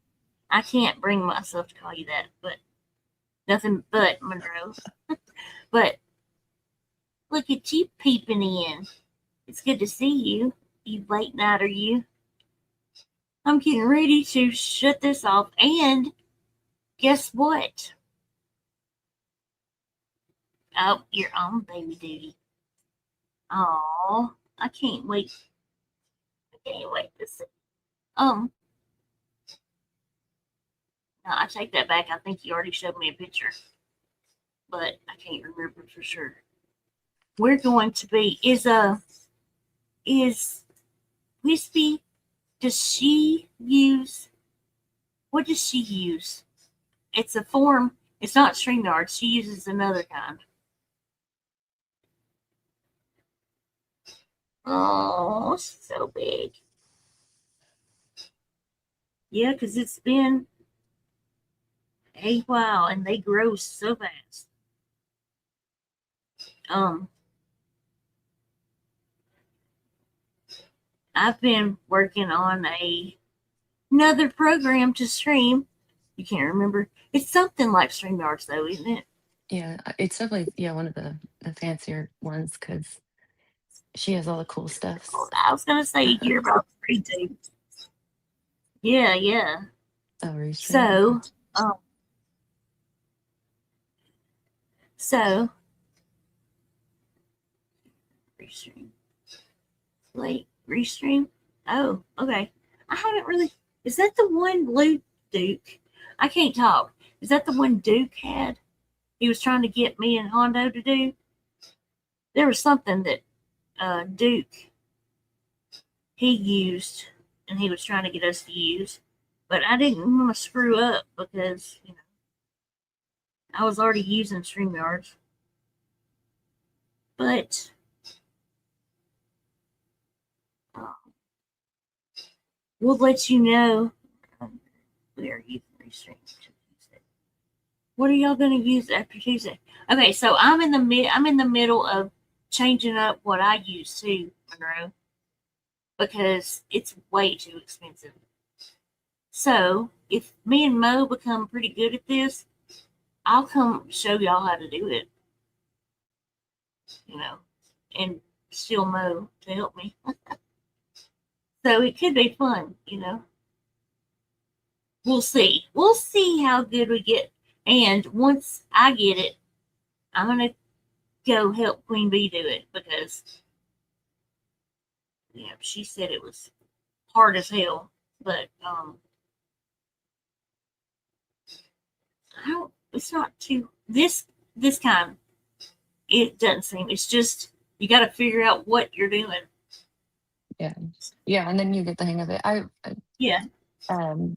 I can't bring myself to call you that, but nothing but Monroe. But look at you peeping in. It's good to see you. You late nighter, you. I'm getting ready to shut this off, and guess what? Oh, you're on baby duty. Oh, I can't wait. I can't wait to see. No, I take that back. I think you already showed me a picture, but I can't remember for sure. We're going to be is Wispy. Does she use? What does she use? It's a form. It's not StreamYard. She uses another kind. Oh, so big. Yeah, because it's been a while and they grow so fast. I've been working on another program to stream. You can't remember. It's something like StreamYards though, isn't it? Yeah, it's definitely one of the fancier ones because she has all the cool stuff. I was gonna say you hear about free too. Yeah, yeah. Oh, so, restream. Late restream. Oh, okay. I haven't really. Is that the one Blue Duke? I can't talk. Is that the one Duke had? He was trying to get me and Hondo to do. There was something that Duke he used, and he was trying to get us to use, but I didn't want to screw up because I was already using StreamYard. But we'll let you know. We are using Restream. What are y'all going to use after Tuesday? Okay, so I'm in the middle of changing up what I use too, Monroe, because it's way too expensive. So if me and Mo become pretty good at this, I'll come show y'all how to do it. And still Mo to help me. So it could be fun, We'll see. We'll see how good we get. And once I get it, I'm going to go help Queen Bee do it because, she said it was hard as hell. But, it's not too, this kind, it doesn't seem, it's just, you got to figure out what you're doing. Yeah, and then you get the hang of it.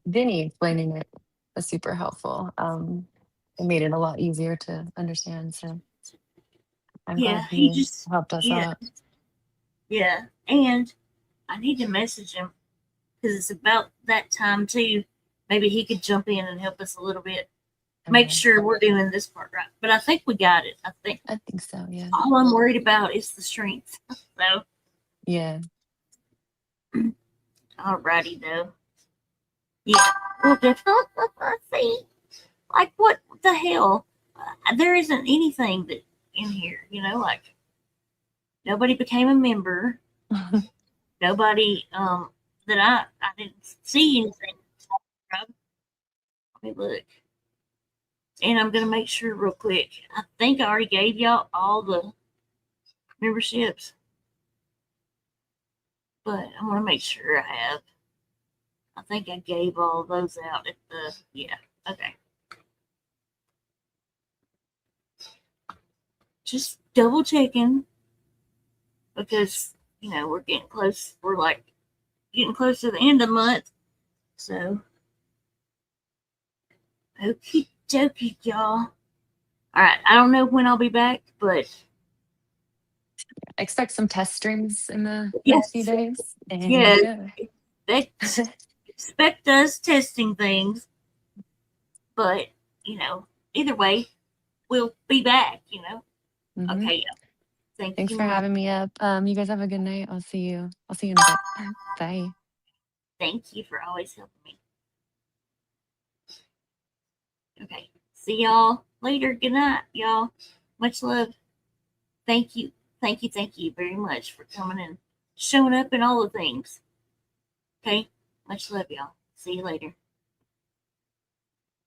Vinny explaining it was super helpful. It made it a lot easier to understand. So I'm glad he just helped us out. Yeah, and I need to message him because it's about that time too. Maybe he could jump in and help us a little bit. Make sure we're doing this part right. But I think we got it. I think so, yeah. All I'm worried about is the strength. So yeah. Alrighty though. Yeah. We'll definitely see. Like what the hell? There isn't anything that in here, like nobody became a member. Nobody that I didn't see anything. Let me look. And I'm gonna make sure real quick. I think I already gave y'all all the memberships. But I want to make sure I have. I think I gave all those out at the okay. Just double checking because we're getting close. We're like getting close to the end of the month. So okie dokie, y'all. All right. I don't know when I'll be back, but expect some test streams in the next few days. And yeah. expect us testing things, but either way, we'll be back. Mhm. Okay. Thank Thanks you. for having me up. You guys have a good night. I'll see you in a bit. Bye. Thank you for always helping me. Okay. See y'all later. Good night, y'all. Much love. Thank you. Thank you very much for coming and showing up and all the things. Okay. Much love, y'all. See you later.